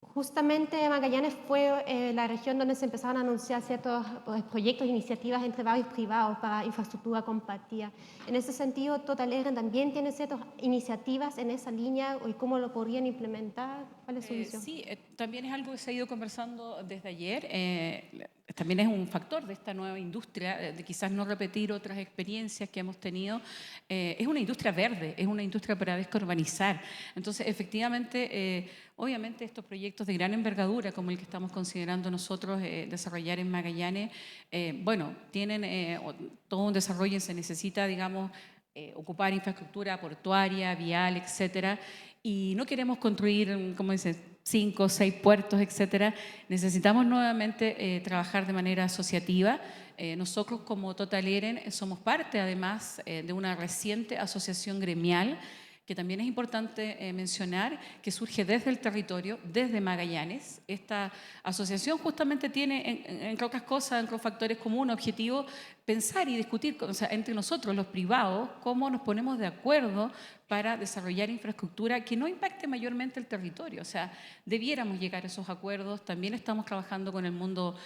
justamente Magallanes fue la región donde se empezaron a anunciar ciertos proyectos e iniciativas entre varios privados para infraestructura compartida. En ese sentido, Total Eren también tiene ciertas iniciativas en esa línea y cómo lo podrían implementar. ¿Cuál es su visión? Sí, también es algo que se ha ido conversando desde ayer. También es un factor de esta nueva industria, de quizás no repetir otras experiencias que hemos tenido. Es una industria verde, es una industria para descarbonizar. Entonces, efectivamente, obviamente estos proyectos de gran envergadura, como el que estamos considerando nosotros desarrollar en Magallanes, tienen todo un desarrollo y se necesita, digamos, ocupar infraestructura portuaria, vial, etcétera, y no queremos construir, como dice, 5 o 6 puertos, etcétera. Necesitamos nuevamente trabajar de manera asociativa. Nosotros como Total Eren somos parte además de una reciente asociación gremial que también es importante mencionar, que surge desde el territorio, desde Magallanes. Esta asociación justamente tiene, entre otras cosas, entre los factores comunes, objetivo, pensar y discutir, o sea, entre nosotros, los privados, cómo nos ponemos de acuerdo para desarrollar infraestructura que no impacte mayormente el territorio. O sea, debiéramos llegar a esos acuerdos. También estamos trabajando con el mundo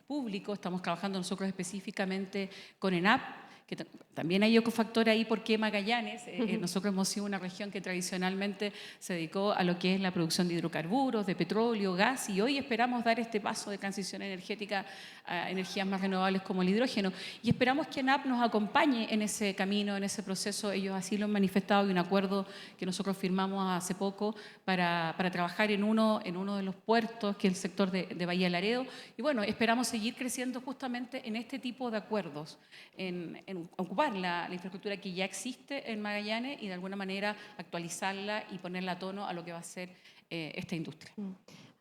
público, estamos trabajando nosotros específicamente con ENAP, que también hay otro factor ahí, porque Magallanes, nosotros hemos sido una región que tradicionalmente se dedicó a lo que es la producción de hidrocarburos, de petróleo, gas, y hoy esperamos dar este paso de transición energética a energías más renovables como el hidrógeno, y esperamos que ENAP nos acompañe en ese camino, en ese proceso. Ellos así lo han manifestado, y un acuerdo que nosotros firmamos hace poco para trabajar en uno de los puertos, que es el sector de Bahía Laredo, y bueno, esperamos seguir creciendo justamente en este tipo de acuerdos, en ocupar la infraestructura que ya existe en Magallanes y de alguna manera actualizarla y ponerla a tono a lo que va a ser esta industria.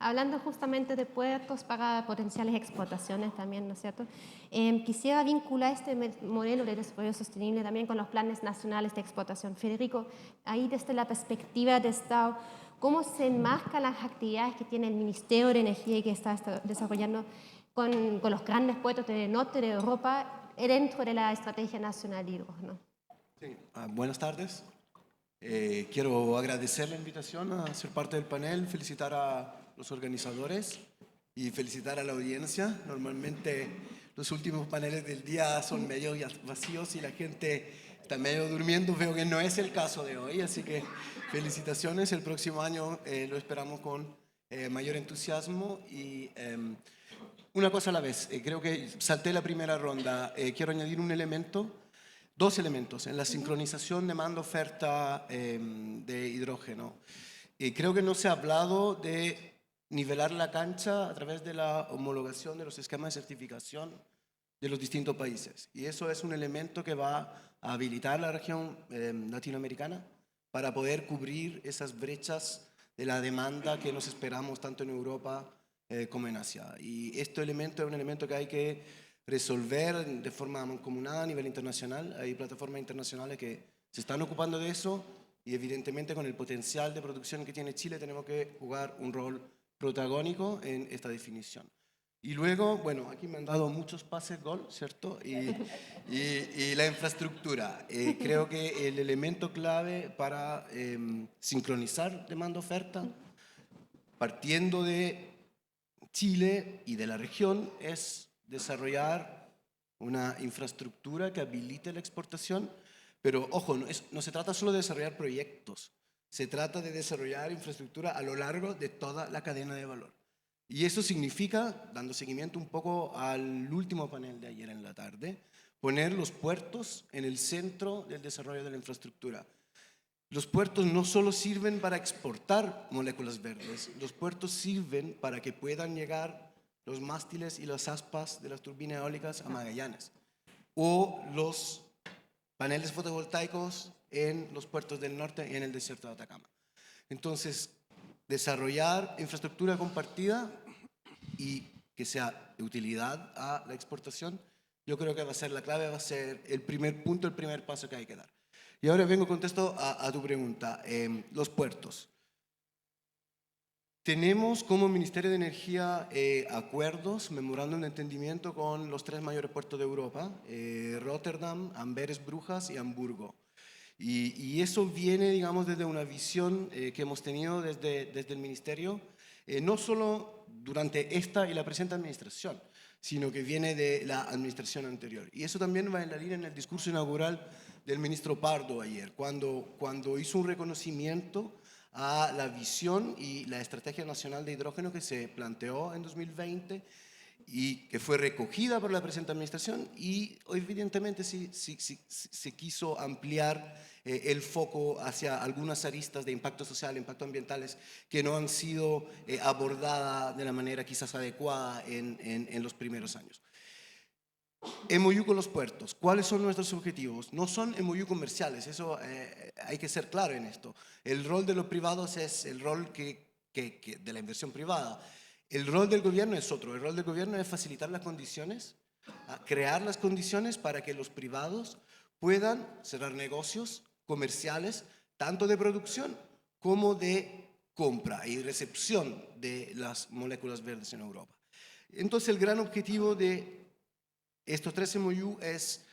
Hablando justamente de puertos para potenciales exportaciones también, ¿no es cierto? Quisiera vincular este modelo de desarrollo sostenible también con los planes nacionales de exportación. Federico, ahí desde la perspectiva de Estado, ¿cómo se enmarcan las actividades que tiene el Ministerio de Energía y que está desarrollando con los grandes puertos del norte de Europa dentro de la Estrategia Nacional de Hidrógeno? Sí. Buenas tardes. Quiero agradecer la invitación a ser parte del panel, felicitar a los organizadores y felicitar a la audiencia. Normalmente los últimos paneles del día son medio vacíos y la gente está medio durmiendo. Veo que no es el caso de hoy, así que felicitaciones. El próximo año lo esperamos con mayor entusiasmo y una cosa a la vez. Creo que salté la primera ronda. Quiero añadir dos elementos en la sincronización demanda-oferta de hidrógeno. Creo que no se ha hablado de nivelar la cancha a través de la homologación de los esquemas de certificación de los distintos países. Y eso es un elemento que va a habilitar la región latinoamericana para poder cubrir esas brechas de la demanda que nos esperamos tanto en Europa como en Asia. Y este elemento es un elemento que hay que resolver de forma mancomunada a nivel internacional. Hay plataformas internacionales que se están ocupando de eso y evidentemente con el potencial de producción que tiene Chile tenemos que jugar un rol protagónico en esta definición. Y luego, bueno, aquí me han dado muchos pases gol, ¿cierto? Y la infraestructura. Creo que el elemento clave para sincronizar demanda-oferta, partiendo de Chile y de la región, es desarrollar una infraestructura que habilite la exportación, pero ojo, no se trata solo de desarrollar proyectos, se trata de desarrollar infraestructura a lo largo de toda la cadena de valor. Y eso significa, dando seguimiento un poco al último panel de ayer en la tarde, poner los puertos en el centro del desarrollo de la infraestructura. Los puertos no solo sirven para exportar moléculas verdes, los puertos sirven para que puedan llegar los mástiles y las aspas de las turbinas eólicas a Magallanes, o los paneles fotovoltaicos en los puertos del norte y en el desierto de Atacama. Entonces, desarrollar infraestructura compartida y que sea de utilidad a la exportación, yo creo que va a ser la clave, va a ser el primer punto, el primer paso que hay que dar. Y ahora contesto a tu pregunta. Los puertos. Tenemos como Ministerio de Energía acuerdos, memorándum de entendimiento con los 3 mayores puertos de Europa, Rotterdam, Amberes, Brujas y Hamburgo. Y eso viene, digamos, desde una visión que hemos tenido desde el Ministerio, no solo durante esta y la presente administración, sino que viene de la administración anterior. Y eso también va en la línea en el discurso inaugural del ministro Pardo ayer, cuando hizo un reconocimiento a la visión y la Estrategia Nacional de Hidrógeno que se planteó en 2020 y que fue recogida por la presente administración, y evidentemente se quiso ampliar el foco hacia algunas aristas de impacto social, impacto ambientales que no han sido abordadas de la manera quizás adecuada en los primeros años. MOU con los puertos. ¿Cuáles son nuestros objetivos? No son MOU comerciales, eso hay que ser claro en esto. El rol de los privados es el rol de la inversión privada. El rol del gobierno es otro. El rol del gobierno es facilitar las condiciones, crear las condiciones para que los privados puedan cerrar negocios comerciales, tanto de producción como de compra y recepción de las moléculas verdes en Europa. Entonces, el gran objetivo de estos 3 MOU es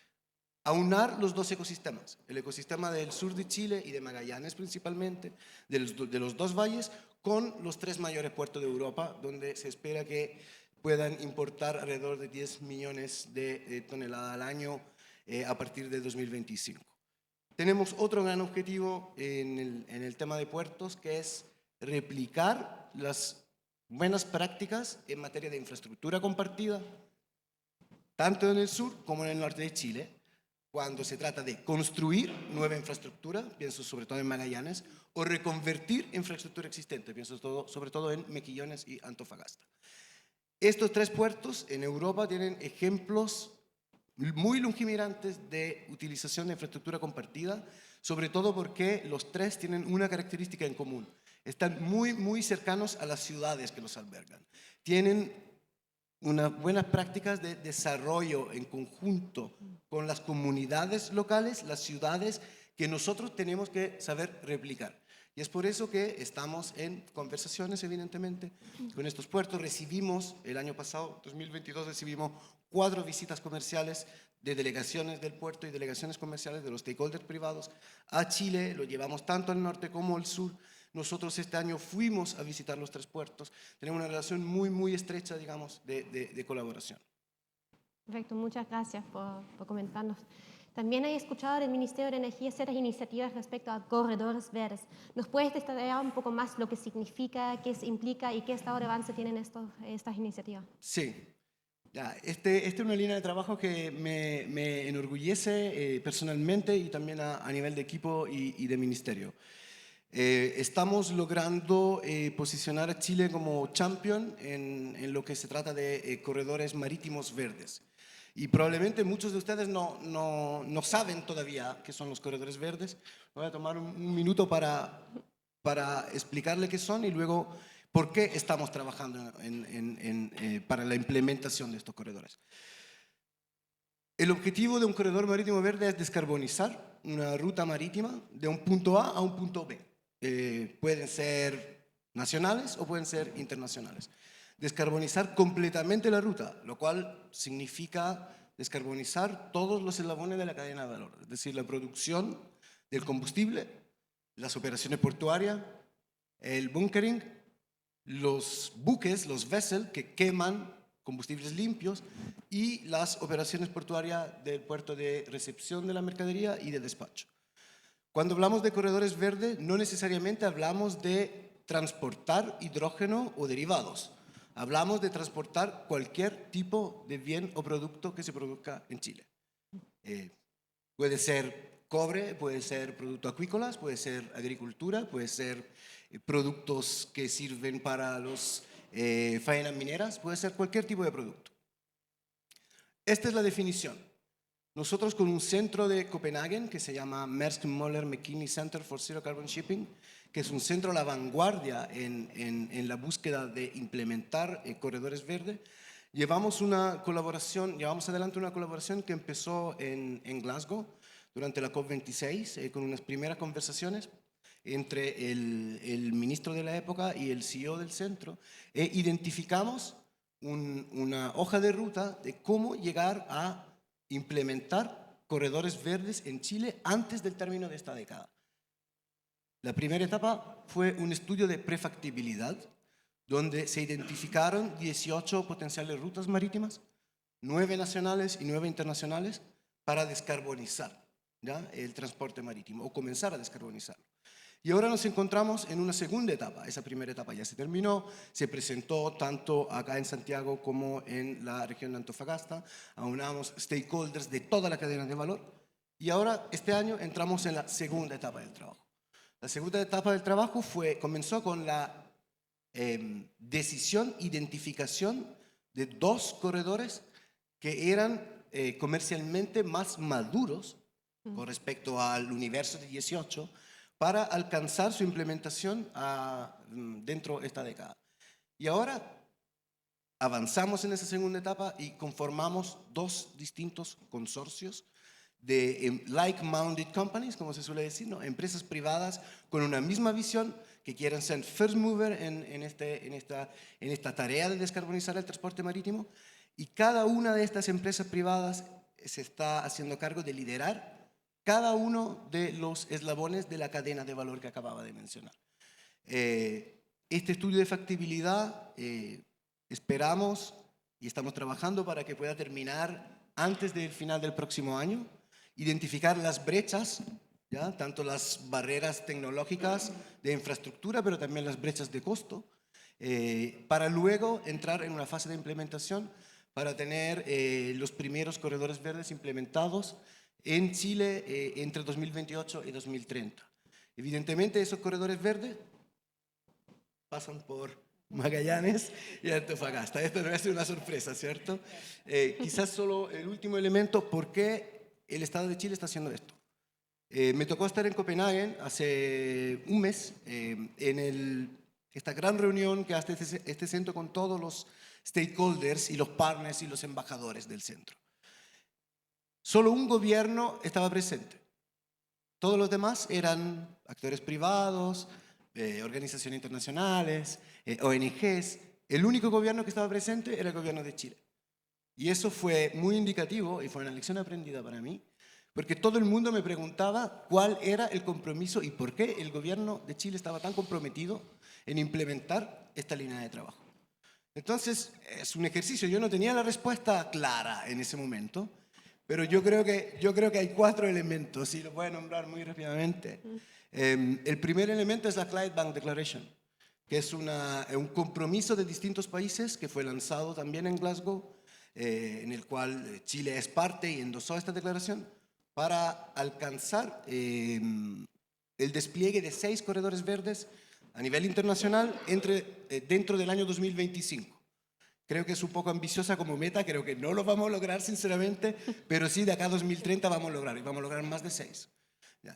aunar los 2 ecosistemas, el ecosistema del sur de Chile y de Magallanes principalmente, de los 2 valles, con los 3 mayores puertos de Europa, donde se espera que puedan importar alrededor de 10 millones de toneladas al año a partir de 2025. Tenemos otro gran objetivo en el tema de puertos, que es replicar las buenas prácticas en materia de infraestructura compartida, tanto en el sur como en el norte de Chile, cuando se trata de construir nueva infraestructura, pienso sobre todo en Magallanes, o reconvertir infraestructura existente, pienso sobre todo en Mejillones y Antofagasta. Estos 3 puertos en Europa tienen ejemplos muy longimirantes de utilización de infraestructura compartida, sobre todo porque los 3 tienen una característica en común. Están muy cercanos a las ciudades que los albergan. Tienen unas buenas prácticas de desarrollo en conjunto con las comunidades locales, las ciudades, que nosotros tenemos que saber replicar. Y es por eso que estamos en conversaciones, evidentemente, con estos puertos. Recibimos, el año pasado, 2022, recibimos 4 visitas comerciales de delegaciones del puerto y delegaciones comerciales de los stakeholders privados a Chile. Lo llevamos tanto al norte como al sur. Nosotros este año fuimos a visitar los 3 puertos. Tenemos una relación muy estrecha, digamos, de colaboración. Perfecto, muchas gracias por comentarnos. También he escuchado del Ministerio de Energía ciertas iniciativas respecto a corredores verdes. ¿Nos puedes detallar un poco más lo que significa, qué se implica y qué estado de avance tienen estas iniciativas? Sí. Este es una línea de trabajo que me enorgullece personalmente y también a nivel de equipo y de ministerio. Estamos logrando posicionar a Chile como champion en lo que se trata de corredores marítimos verdes. Y probablemente muchos de ustedes no saben todavía qué son los corredores verdes. Voy a tomar un minuto para explicarle qué son y luego por qué estamos trabajando para la implementación de estos corredores. El objetivo de un corredor marítimo verde es descarbonizar una ruta marítima de un punto A un punto B. Pueden ser nacionales o pueden ser internacionales. Descarbonizar completamente la ruta, lo cual significa descarbonizar todos los eslabones de la cadena de valor, es decir, la producción del combustible, las operaciones portuarias, el bunkering, los buques, los vessels que queman combustibles limpios y las operaciones portuarias del puerto de recepción de la mercadería y de despacho. Cuando hablamos de corredores verdes, no necesariamente hablamos de transportar hidrógeno o derivados. Hablamos de transportar cualquier tipo de bien o producto que se produzca en Chile. Puede ser cobre, puede ser productos acuícolas, puede ser agricultura, puede ser productos que sirven para los faenas mineras, puede ser cualquier tipo de producto. Esta es la definición. Nosotros con un centro de Copenhague que se llama Maersk Møller McKinney Center for Zero Carbon Shipping, que es un centro a la vanguardia en la búsqueda de implementar corredores verdes, llevamos adelante una colaboración que empezó en Glasgow durante la COP26 con unas primeras conversaciones entre el ministro de la época y el CEO del centro, e identificamos una hoja de ruta de cómo llegar a implementar corredores verdes en Chile antes del término de esta década. La primera etapa fue un estudio de prefactibilidad, donde se identificaron 18 potenciales rutas marítimas, 9 nacionales y 9 internacionales, para descarbonizar, ¿ya?, el transporte marítimo o comenzar a descarbonizarlo. Y ahora nos encontramos en una segunda etapa. Esa primera etapa ya se terminó, se presentó tanto acá en Santiago como en la región de Antofagasta, aunamos stakeholders de toda la cadena de valor y ahora este año entramos en la segunda etapa del trabajo. La segunda etapa del trabajo comenzó con la identificación de 2 corredores que eran comercialmente más maduros con respecto al universo de 18 para alcanzar su implementación dentro de esta década. Y ahora avanzamos en esa segunda etapa y conformamos 2 distintos consorcios de like-minded companies, como se suele decir, ¿no?, empresas privadas con una misma visión que quieren ser first mover en esta tarea de descarbonizar el transporte marítimo, y cada una de estas empresas privadas se está haciendo cargo de liderar cada uno de los eslabones de la cadena de valor que acababa de mencionar. Este estudio de factibilidad esperamos y estamos trabajando para que pueda terminar antes del final del próximo año, identificar las brechas, ¿ya?, tanto las barreras tecnológicas de infraestructura, pero también las brechas de costo, para luego entrar en una fase de implementación para tener los primeros corredores verdes implementados en Chile entre 2028 y 2030. Evidentemente, esos corredores verdes pasan por Magallanes y Antofagasta. Esto no es una sorpresa, ¿cierto? Quizás solo el último elemento, ¿por qué el Estado de Chile está haciendo esto? Me tocó estar en Copenhague hace un mes en esta gran reunión que hace este centro con todos los stakeholders y los partners y los embajadores del centro. Solo un gobierno estaba presente. Todos los demás eran actores privados, organizaciones internacionales, ONGs. El único gobierno que estaba presente era el gobierno de Chile. Y eso fue muy indicativo y fue una lección aprendida para mí, porque todo el mundo me preguntaba cuál era el compromiso y por qué el gobierno de Chile estaba tan comprometido en implementar esta línea de trabajo. Entonces, es un ejercicio. Yo no tenía la respuesta clara en ese momento, pero yo creo que hay 4 elementos, y los voy a nombrar muy rápidamente. El primer elemento es la Clyde Bank Declaration, que es un compromiso de distintos países que fue lanzado también en Glasgow, en el cual Chile es parte y endosó esta declaración para alcanzar el despliegue de 6 corredores verdes a nivel internacional dentro del año 2025. Creo que es un poco ambiciosa como meta, creo que no lo vamos a lograr sinceramente, pero sí de acá a 2030 vamos a lograr, y vamos a lograr más de 6.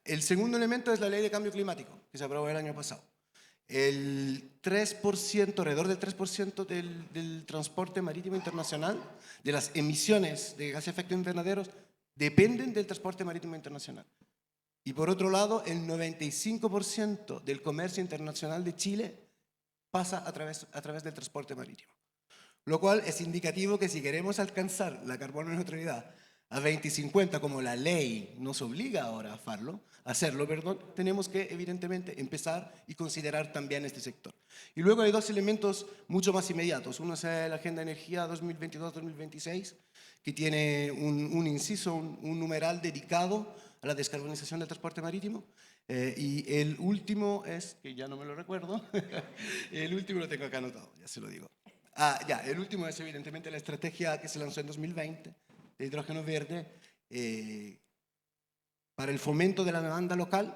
El segundo elemento es la ley de cambio climático, que se aprobó el año pasado. El 3%, alrededor del 3% del transporte marítimo internacional, de las emisiones de gases de efecto invernadero, dependen del transporte marítimo internacional. Y por otro lado, el 95% del comercio internacional de Chile pasa a través del transporte marítimo. Lo cual es indicativo que si queremos alcanzar la carbono neutralidad a 2050, como la ley nos obliga ahora a hacerlo, tenemos que evidentemente empezar y considerar también este sector. Y luego hay dos elementos mucho más inmediatos. Uno es la Agenda de Energía 2022-2026, que tiene un inciso, un numeral dedicado a la descarbonización del transporte marítimo. Y el último es, que ya no me lo recuerdo, el último lo tengo acá anotado, ya se lo digo. El último es evidentemente la estrategia que se lanzó en 2020 de hidrógeno verde para el fomento de la demanda local.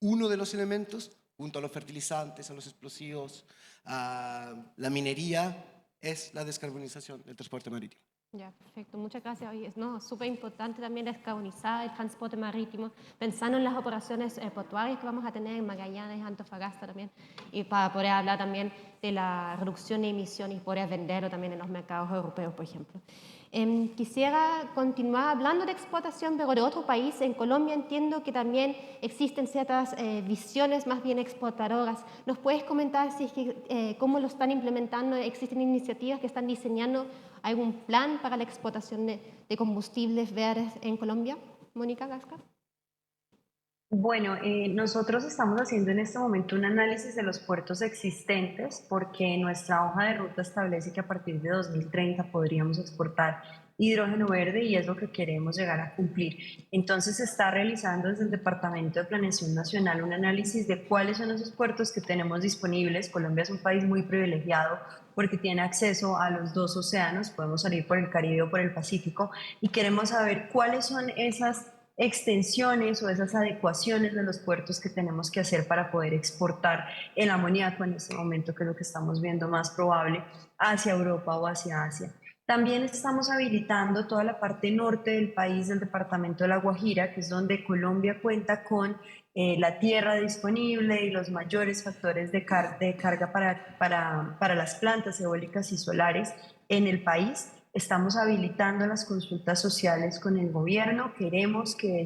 Uno de los elementos, junto a los fertilizantes, a los explosivos, a la minería, es la descarbonización del transporte marítimo. Ya, perfecto. Muchas gracias. Oye, no, súper importante también descarbonizar el transporte marítimo, pensando en las operaciones portuarias que vamos a tener en Magallanes, Antofagasta también, y para poder hablar también de la reducción de emisiones y poder venderlo también en los mercados europeos, por ejemplo. Quisiera continuar hablando de exportación, pero de otro país. En Colombia entiendo que también existen ciertas visiones más bien exportadoras. ¿Nos puedes comentar si es que, cómo lo están implementando? ¿Existen iniciativas que están diseñando algún plan para la exportación de combustibles verdes en Colombia? Mónica Gascar. Bueno, nosotros estamos haciendo en este momento un análisis de los puertos existentes porque nuestra hoja de ruta establece que a partir de 2030 podríamos exportar hidrógeno verde y es lo que queremos llegar a cumplir. Entonces se está realizando desde el Departamento de Planeación Nacional un análisis de cuáles son esos puertos que tenemos disponibles. Colombia es un país muy privilegiado porque tiene acceso a los dos océanos, podemos salir por el Caribe o por el Pacífico y queremos saber cuáles son esas extensiones o esas adecuaciones de los puertos que tenemos que hacer para poder exportar el amoníaco en este momento, que es lo que estamos viendo más probable, hacia Europa o hacia Asia. También estamos habilitando toda la parte norte del país, del departamento de La Guajira, que es donde Colombia cuenta con la tierra disponible y los mayores factores de carga para las plantas eólicas y solares en el país. Estamos habilitando las consultas sociales con el gobierno. Queremos que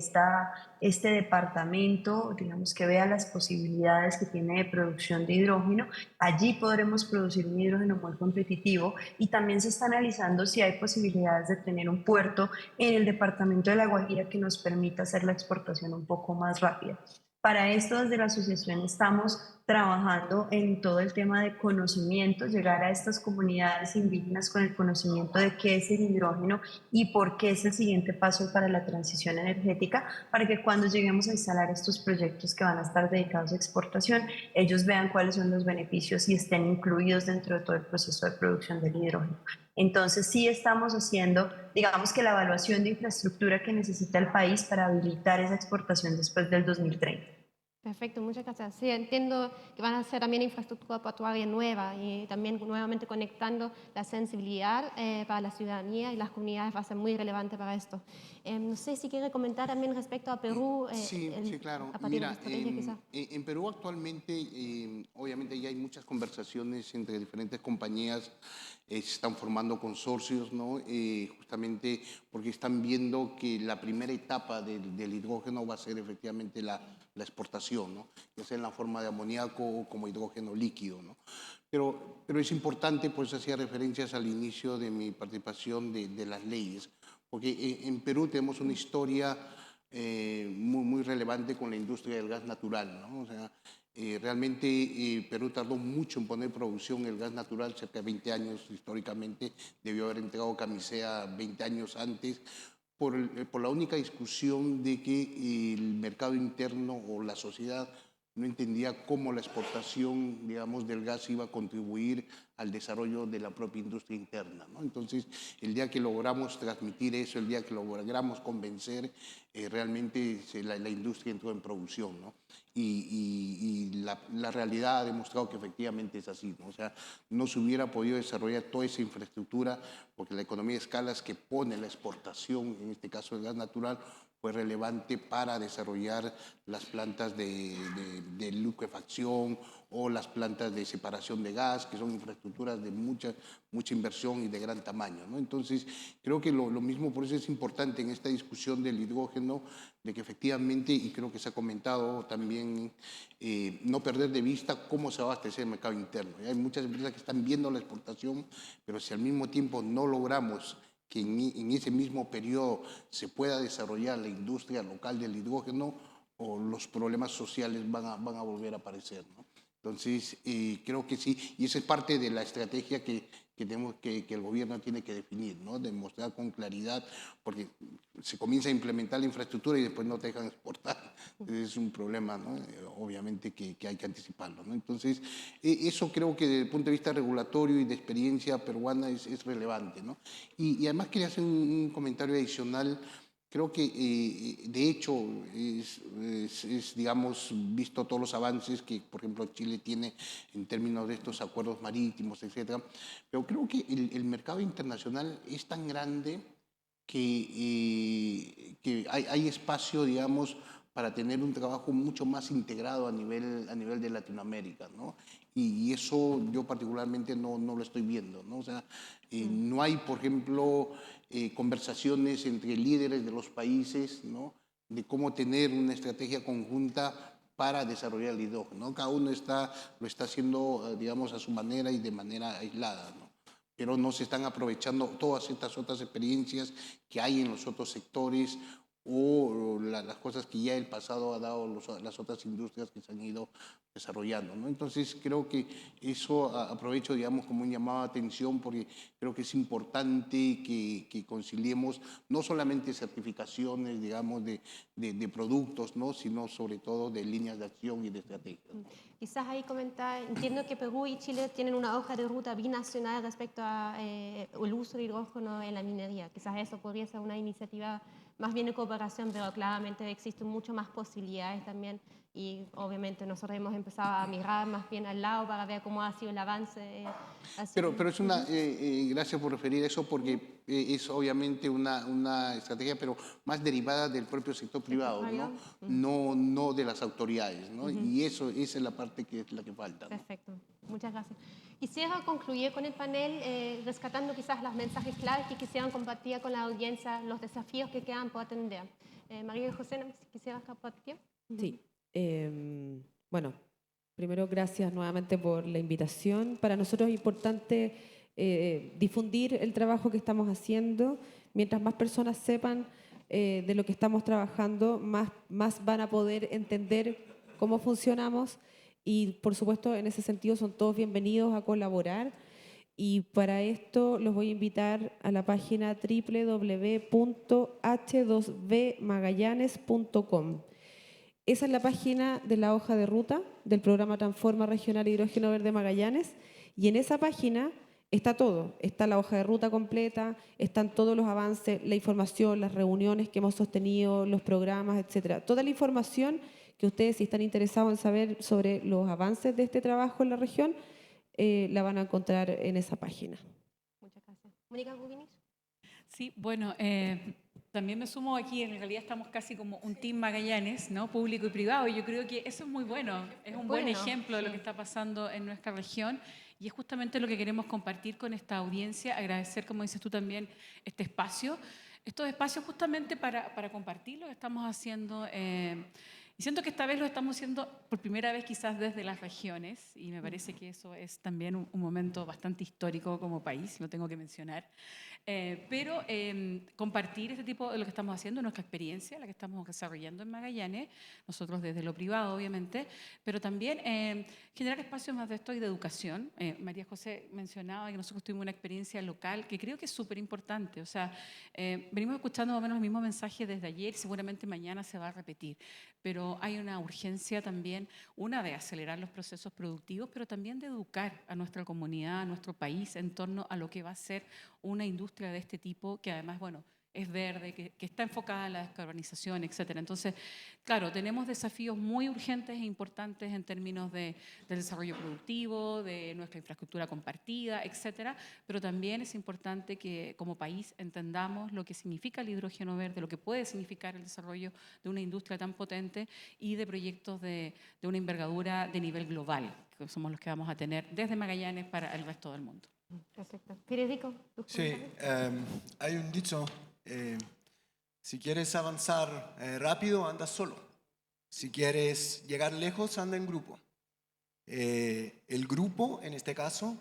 este departamento, digamos, que vea las posibilidades que tiene de producción de hidrógeno. Allí podremos producir un hidrógeno muy competitivo y también se está analizando si hay posibilidades de tener un puerto en el departamento de La Guajira que nos permita hacer la exportación un poco más rápida. Para esto, desde la asociación estamos trabajando en todo el tema de conocimiento, llegar a estas comunidades indígenas con el conocimiento de qué es el hidrógeno y por qué es el siguiente paso para la transición energética, para que cuando lleguemos a instalar estos proyectos que van a estar dedicados a exportación, ellos vean cuáles son los beneficios y estén incluidos dentro de todo el proceso de producción del hidrógeno. Entonces sí estamos haciendo, digamos que la evaluación de infraestructura que necesita el país para habilitar esa exportación después del 2030. Perfecto, muchas gracias. Sí, entiendo que van a hacer también infraestructura portuaria nueva y también nuevamente conectando la sensibilidad para la ciudadanía y las comunidades va a ser muy relevante para esto. No sé si quiere comentar también respecto a Perú. Sí, claro. A partir de la Mira, estrategia, quizá. en Perú actualmente, obviamente ya hay muchas conversaciones entre diferentes compañías, se están formando consorcios, ¿no? Justamente porque están viendo que la primera etapa del hidrógeno va a ser efectivamente la exportación, ¿no? Ya sea en la forma de amoníaco o como hidrógeno líquido, ¿no? Pero es importante, pues hacía referencias al inicio de mi participación de las leyes, porque en Perú tenemos una historia muy relevante con la industria del gas natural, ¿no? O sea, realmente Perú tardó mucho en poner producción el gas natural, cerca de 20 años históricamente, debió haber entregado Camisea 20 años antes, por la única discusión de que el mercado interno o la sociedad no entendía cómo la exportación, digamos, del gas iba a contribuir al desarrollo de la propia industria interna, ¿no? Entonces, el día que logramos transmitir eso, el día que logramos convencer, realmente la industria entró en producción, ¿no? Y la realidad ha demostrado que efectivamente es así, ¿no? O sea, no se hubiera podido desarrollar toda esa infraestructura porque la economía de escalas que pone la exportación, en este caso el gas natural, fue relevante para desarrollar las plantas de liquefacción o las plantas de separación de gas, que son infraestructuras de mucha inversión y de gran tamaño, ¿no? Entonces, creo que lo mismo, por eso es importante en esta discusión del hidrógeno, de que efectivamente, y creo que se ha comentado también, no perder de vista cómo se va a abastecer el mercado interno. Hay muchas empresas que están viendo la exportación, pero si al mismo tiempo no logramos que en ese mismo periodo se pueda desarrollar la industria local del hidrógeno, o los problemas sociales van a volver a aparecer, ¿no? Entonces, creo que sí, y esa es parte de la estrategia que el gobierno tiene que definir, ¿no? Demostrar con claridad, porque se comienza a implementar la infraestructura y después no te dejan exportar. Es un problema, ¿no? Obviamente que hay que anticiparlo, ¿no? Entonces, eso creo que desde el punto de vista regulatorio y de experiencia peruana es relevante, ¿no? Y además quería hacer un comentario adicional. Creo que, de hecho, digamos, visto todos los avances que, por ejemplo, Chile tiene en términos de estos acuerdos marítimos, etcétera, pero creo que el mercado internacional es tan grande que hay espacio, digamos, para tener un trabajo mucho más integrado a nivel de Latinoamérica, ¿no? Y eso yo particularmente no lo estoy viendo, ¿no? O sea, no hay, por ejemplo, conversaciones entre líderes de los países, ¿no? De cómo tener una estrategia conjunta para desarrollar el hidrógeno, ¿no? Cada uno lo está haciendo, digamos, a su manera y de manera aislada, ¿no? Pero no se están aprovechando todas estas otras experiencias que hay en los otros sectores, o las cosas que ya el pasado ha dado las otras industrias que se han ido desarrollando, ¿no? Entonces creo que eso aprovecho, digamos, como un llamado de atención, porque creo que es importante que conciliemos no solamente certificaciones, digamos, de productos, ¿no? Sino sobre todo de líneas de acción y de estrategia, ¿no? Quizás ahí comentar, entiendo que Perú y Chile tienen una hoja de ruta binacional respecto a el uso de hidrógeno en la minería. Quizás eso podría ser una iniciativa más bien de cooperación, pero claramente existen mucho más posibilidades también, y obviamente nosotros hemos empezado a mirar más bien al lado para ver cómo ha sido el avance. Pero es una, gracias por referir eso, porque es obviamente una estrategia, pero más derivada del propio sector privado, ¿no? No de las autoridades, ¿no? Y esa es la parte que es la que falta, ¿no? Perfecto, muchas gracias. Quisiera concluir con el panel rescatando quizás los mensajes claves que quisieran compartir con la audiencia, los desafíos que quedan por atender. María José, no sé si quisieras compartir. Sí. Bueno, primero, gracias nuevamente por la invitación. Para nosotros es importante difundir el trabajo que estamos haciendo. Mientras más personas sepan de lo que estamos trabajando, más van a poder entender cómo funcionamos, y por supuesto en ese sentido son todos bienvenidos a colaborar. Y para esto los voy a invitar a la página www.h2bmagallanes.com. Esa es la página de la hoja de ruta del programa Transforma Regional Hidrógeno Verde Magallanes, y en esa página está todo. Está la hoja de ruta completa, están todos los avances, la información, las reuniones que hemos sostenido, los programas, etcétera. Toda la información que ustedes, si están interesados en saber sobre los avances de este trabajo en la región, la van a encontrar en esa página. Muchas gracias. Mónica Gubinis. Sí, bueno, también me sumo aquí. En realidad estamos casi como un team Magallanes, ¿no? Público y privado, y yo creo que eso es muy bueno, es un buen ejemplo de lo que está pasando en nuestra región, y es justamente lo que queremos compartir con esta audiencia. Agradecer, como dices tú también, este espacio, estos espacios justamente para compartirlos. Estamos haciendo, y siento que esta vez lo estamos haciendo por primera vez quizás desde las regiones, y me parece que eso es también un momento bastante histórico como país, lo tengo que mencionar. Pero compartir este tipo de lo que estamos haciendo, nuestra experiencia, la que estamos desarrollando en Magallanes, nosotros desde lo privado obviamente, pero también generar espacios más de esto y de educación. María José mencionaba que nosotros tuvimos una experiencia local que creo que es súper importante. O sea, venimos escuchando más o menos el mismo mensaje desde ayer, seguramente mañana se va a repetir, pero hay una urgencia también, una de acelerar los procesos productivos, pero también de educar a nuestra comunidad, a nuestro país, en torno a lo que va a ser una industria de este tipo, que además, bueno, es verde, que está enfocada en la descarbonización, etcétera. Entonces, claro, tenemos desafíos muy urgentes e importantes en términos del desarrollo productivo, de nuestra infraestructura compartida, etcétera, pero también es importante que como país entendamos lo que significa el hidrógeno verde, lo que puede significar el desarrollo de una industria tan potente y de proyectos de una envergadura de nivel global, que somos los que vamos a tener desde Magallanes para el resto del mundo. Perfecto. Federico, ¿tus Sí, comentarios? hay un dicho, si quieres avanzar rápido, anda solo. Si quieres llegar lejos, anda en grupo. El grupo, en este caso,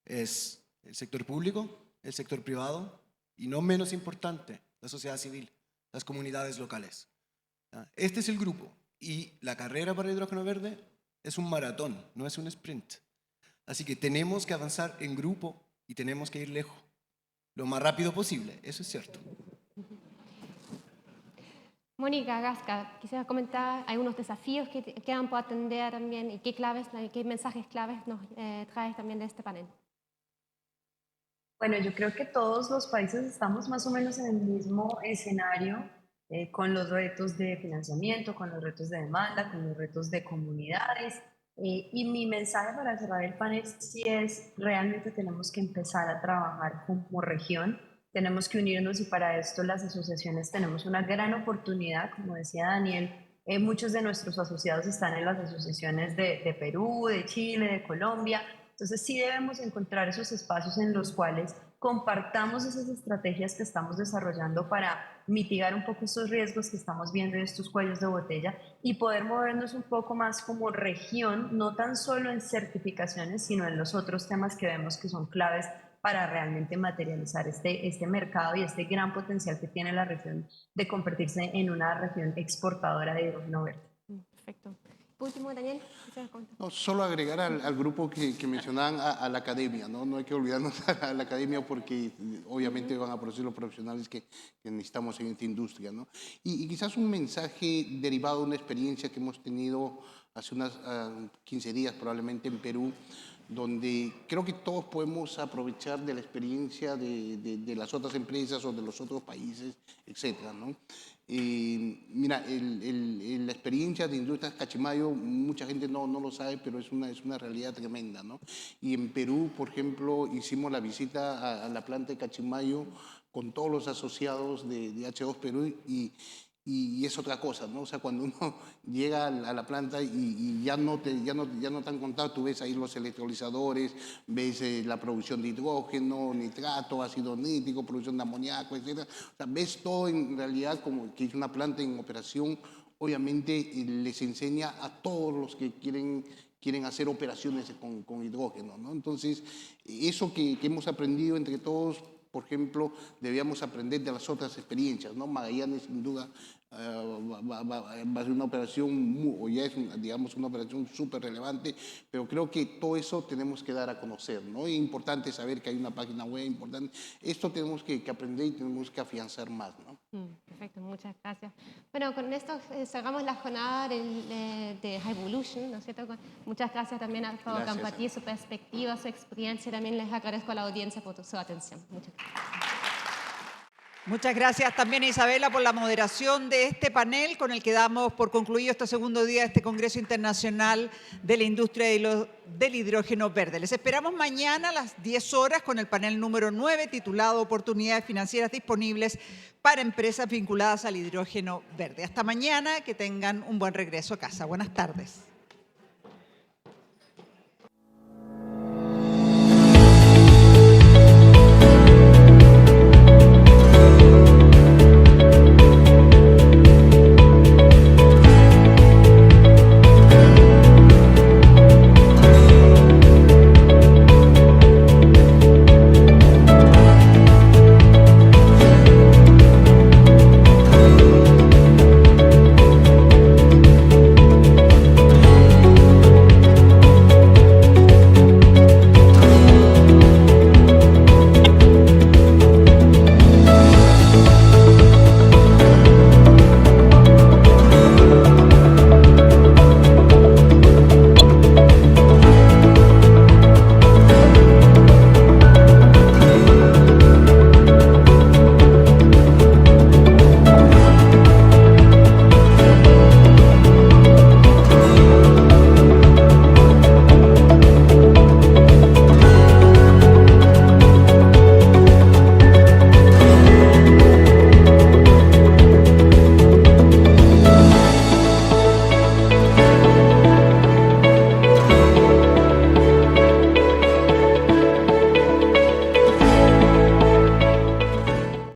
es el sector público, el sector privado y no menos importante, la sociedad civil, las comunidades locales. Este es el grupo y la carrera para el hidrógeno verde es un maratón, no es un sprint. Así que tenemos que avanzar en grupo y tenemos que ir lejos, lo más rápido posible, eso es cierto. Mónica Gasca, quisiera comentar algunos desafíos que quedan por atender también y qué mensajes claves nos traes también de este panel. Bueno, yo creo que todos los países estamos más o menos en el mismo escenario, con los retos de financiamiento, con los retos de demanda, con los retos de comunidades. Y mi mensaje para cerrar el panel sí es, realmente tenemos que empezar a trabajar como región, tenemos que unirnos y para esto las asociaciones tenemos una gran oportunidad, como decía Daniel, muchos de nuestros asociados están en las asociaciones de Perú, de Chile, de Colombia, entonces sí debemos encontrar esos espacios en los cuales compartamos esas estrategias que estamos desarrollando para mitigar un poco estos riesgos que estamos viendo en estos cuellos de botella y poder movernos un poco más como región, no tan solo en certificaciones, sino en los otros temas que vemos que son claves para realmente materializar este mercado y este gran potencial que tiene la región de convertirse en una región exportadora de hidrógeno verde. Perfecto. Por último, Daniel, ¿quisieras comentar? No, solo agregar al grupo que mencionaban a la academia, ¿no? No hay que olvidarnos a la academia porque obviamente van a producir los profesionales que necesitamos en esta industria, ¿no? Y quizás un mensaje derivado de una experiencia que hemos tenido hace unos 15 días probablemente en Perú, donde creo que todos podemos aprovechar de la experiencia de las otras empresas o de los otros países, etcétera, ¿no? Mira, la experiencia de Industrias Cachimayo, mucha gente no lo sabe, pero es una realidad tremenda, ¿no? Y en Perú, por ejemplo, hicimos la visita a la planta de Cachimayo con todos los asociados de H2 Perú y es otra cosa, ¿no? O sea, cuando uno llega a la planta y ya no te han contado, tú ves ahí los electrolizadores, ves la producción de hidrógeno, nitrato, ácido nítrico, producción de amoníaco, etc. O sea, ves todo en realidad como que es una planta en operación. Obviamente les enseña a todos los que quieren hacer operaciones con hidrógeno, ¿no? Entonces, eso que hemos aprendido entre todos, por ejemplo, debíamos aprender de las otras experiencias, ¿no? Magallanes, sin duda, va a ser una operación, o ya es, digamos, una operación súper relevante, pero creo que todo eso tenemos que dar a conocer, ¿no? Es importante saber que hay una página web importante. Esto tenemos que aprender y tenemos que afianzar más, ¿no? Perfecto, muchas gracias. Bueno, con esto cerramos la jornada de Highvolution, ¿no es cierto? Muchas gracias también a todo compartir su perspectiva, su experiencia. También les agradezco a la audiencia por su atención. Muchas gracias. Muchas gracias también a Isabela por la moderación de este panel con el que damos por concluido este segundo día de este Congreso Internacional de la Industria del Hidrógeno Verde. Les esperamos mañana a las 10 horas con el panel número 9 titulado Oportunidades financieras disponibles para empresas vinculadas al hidrógeno verde. Hasta mañana, que tengan un buen regreso a casa. Buenas tardes.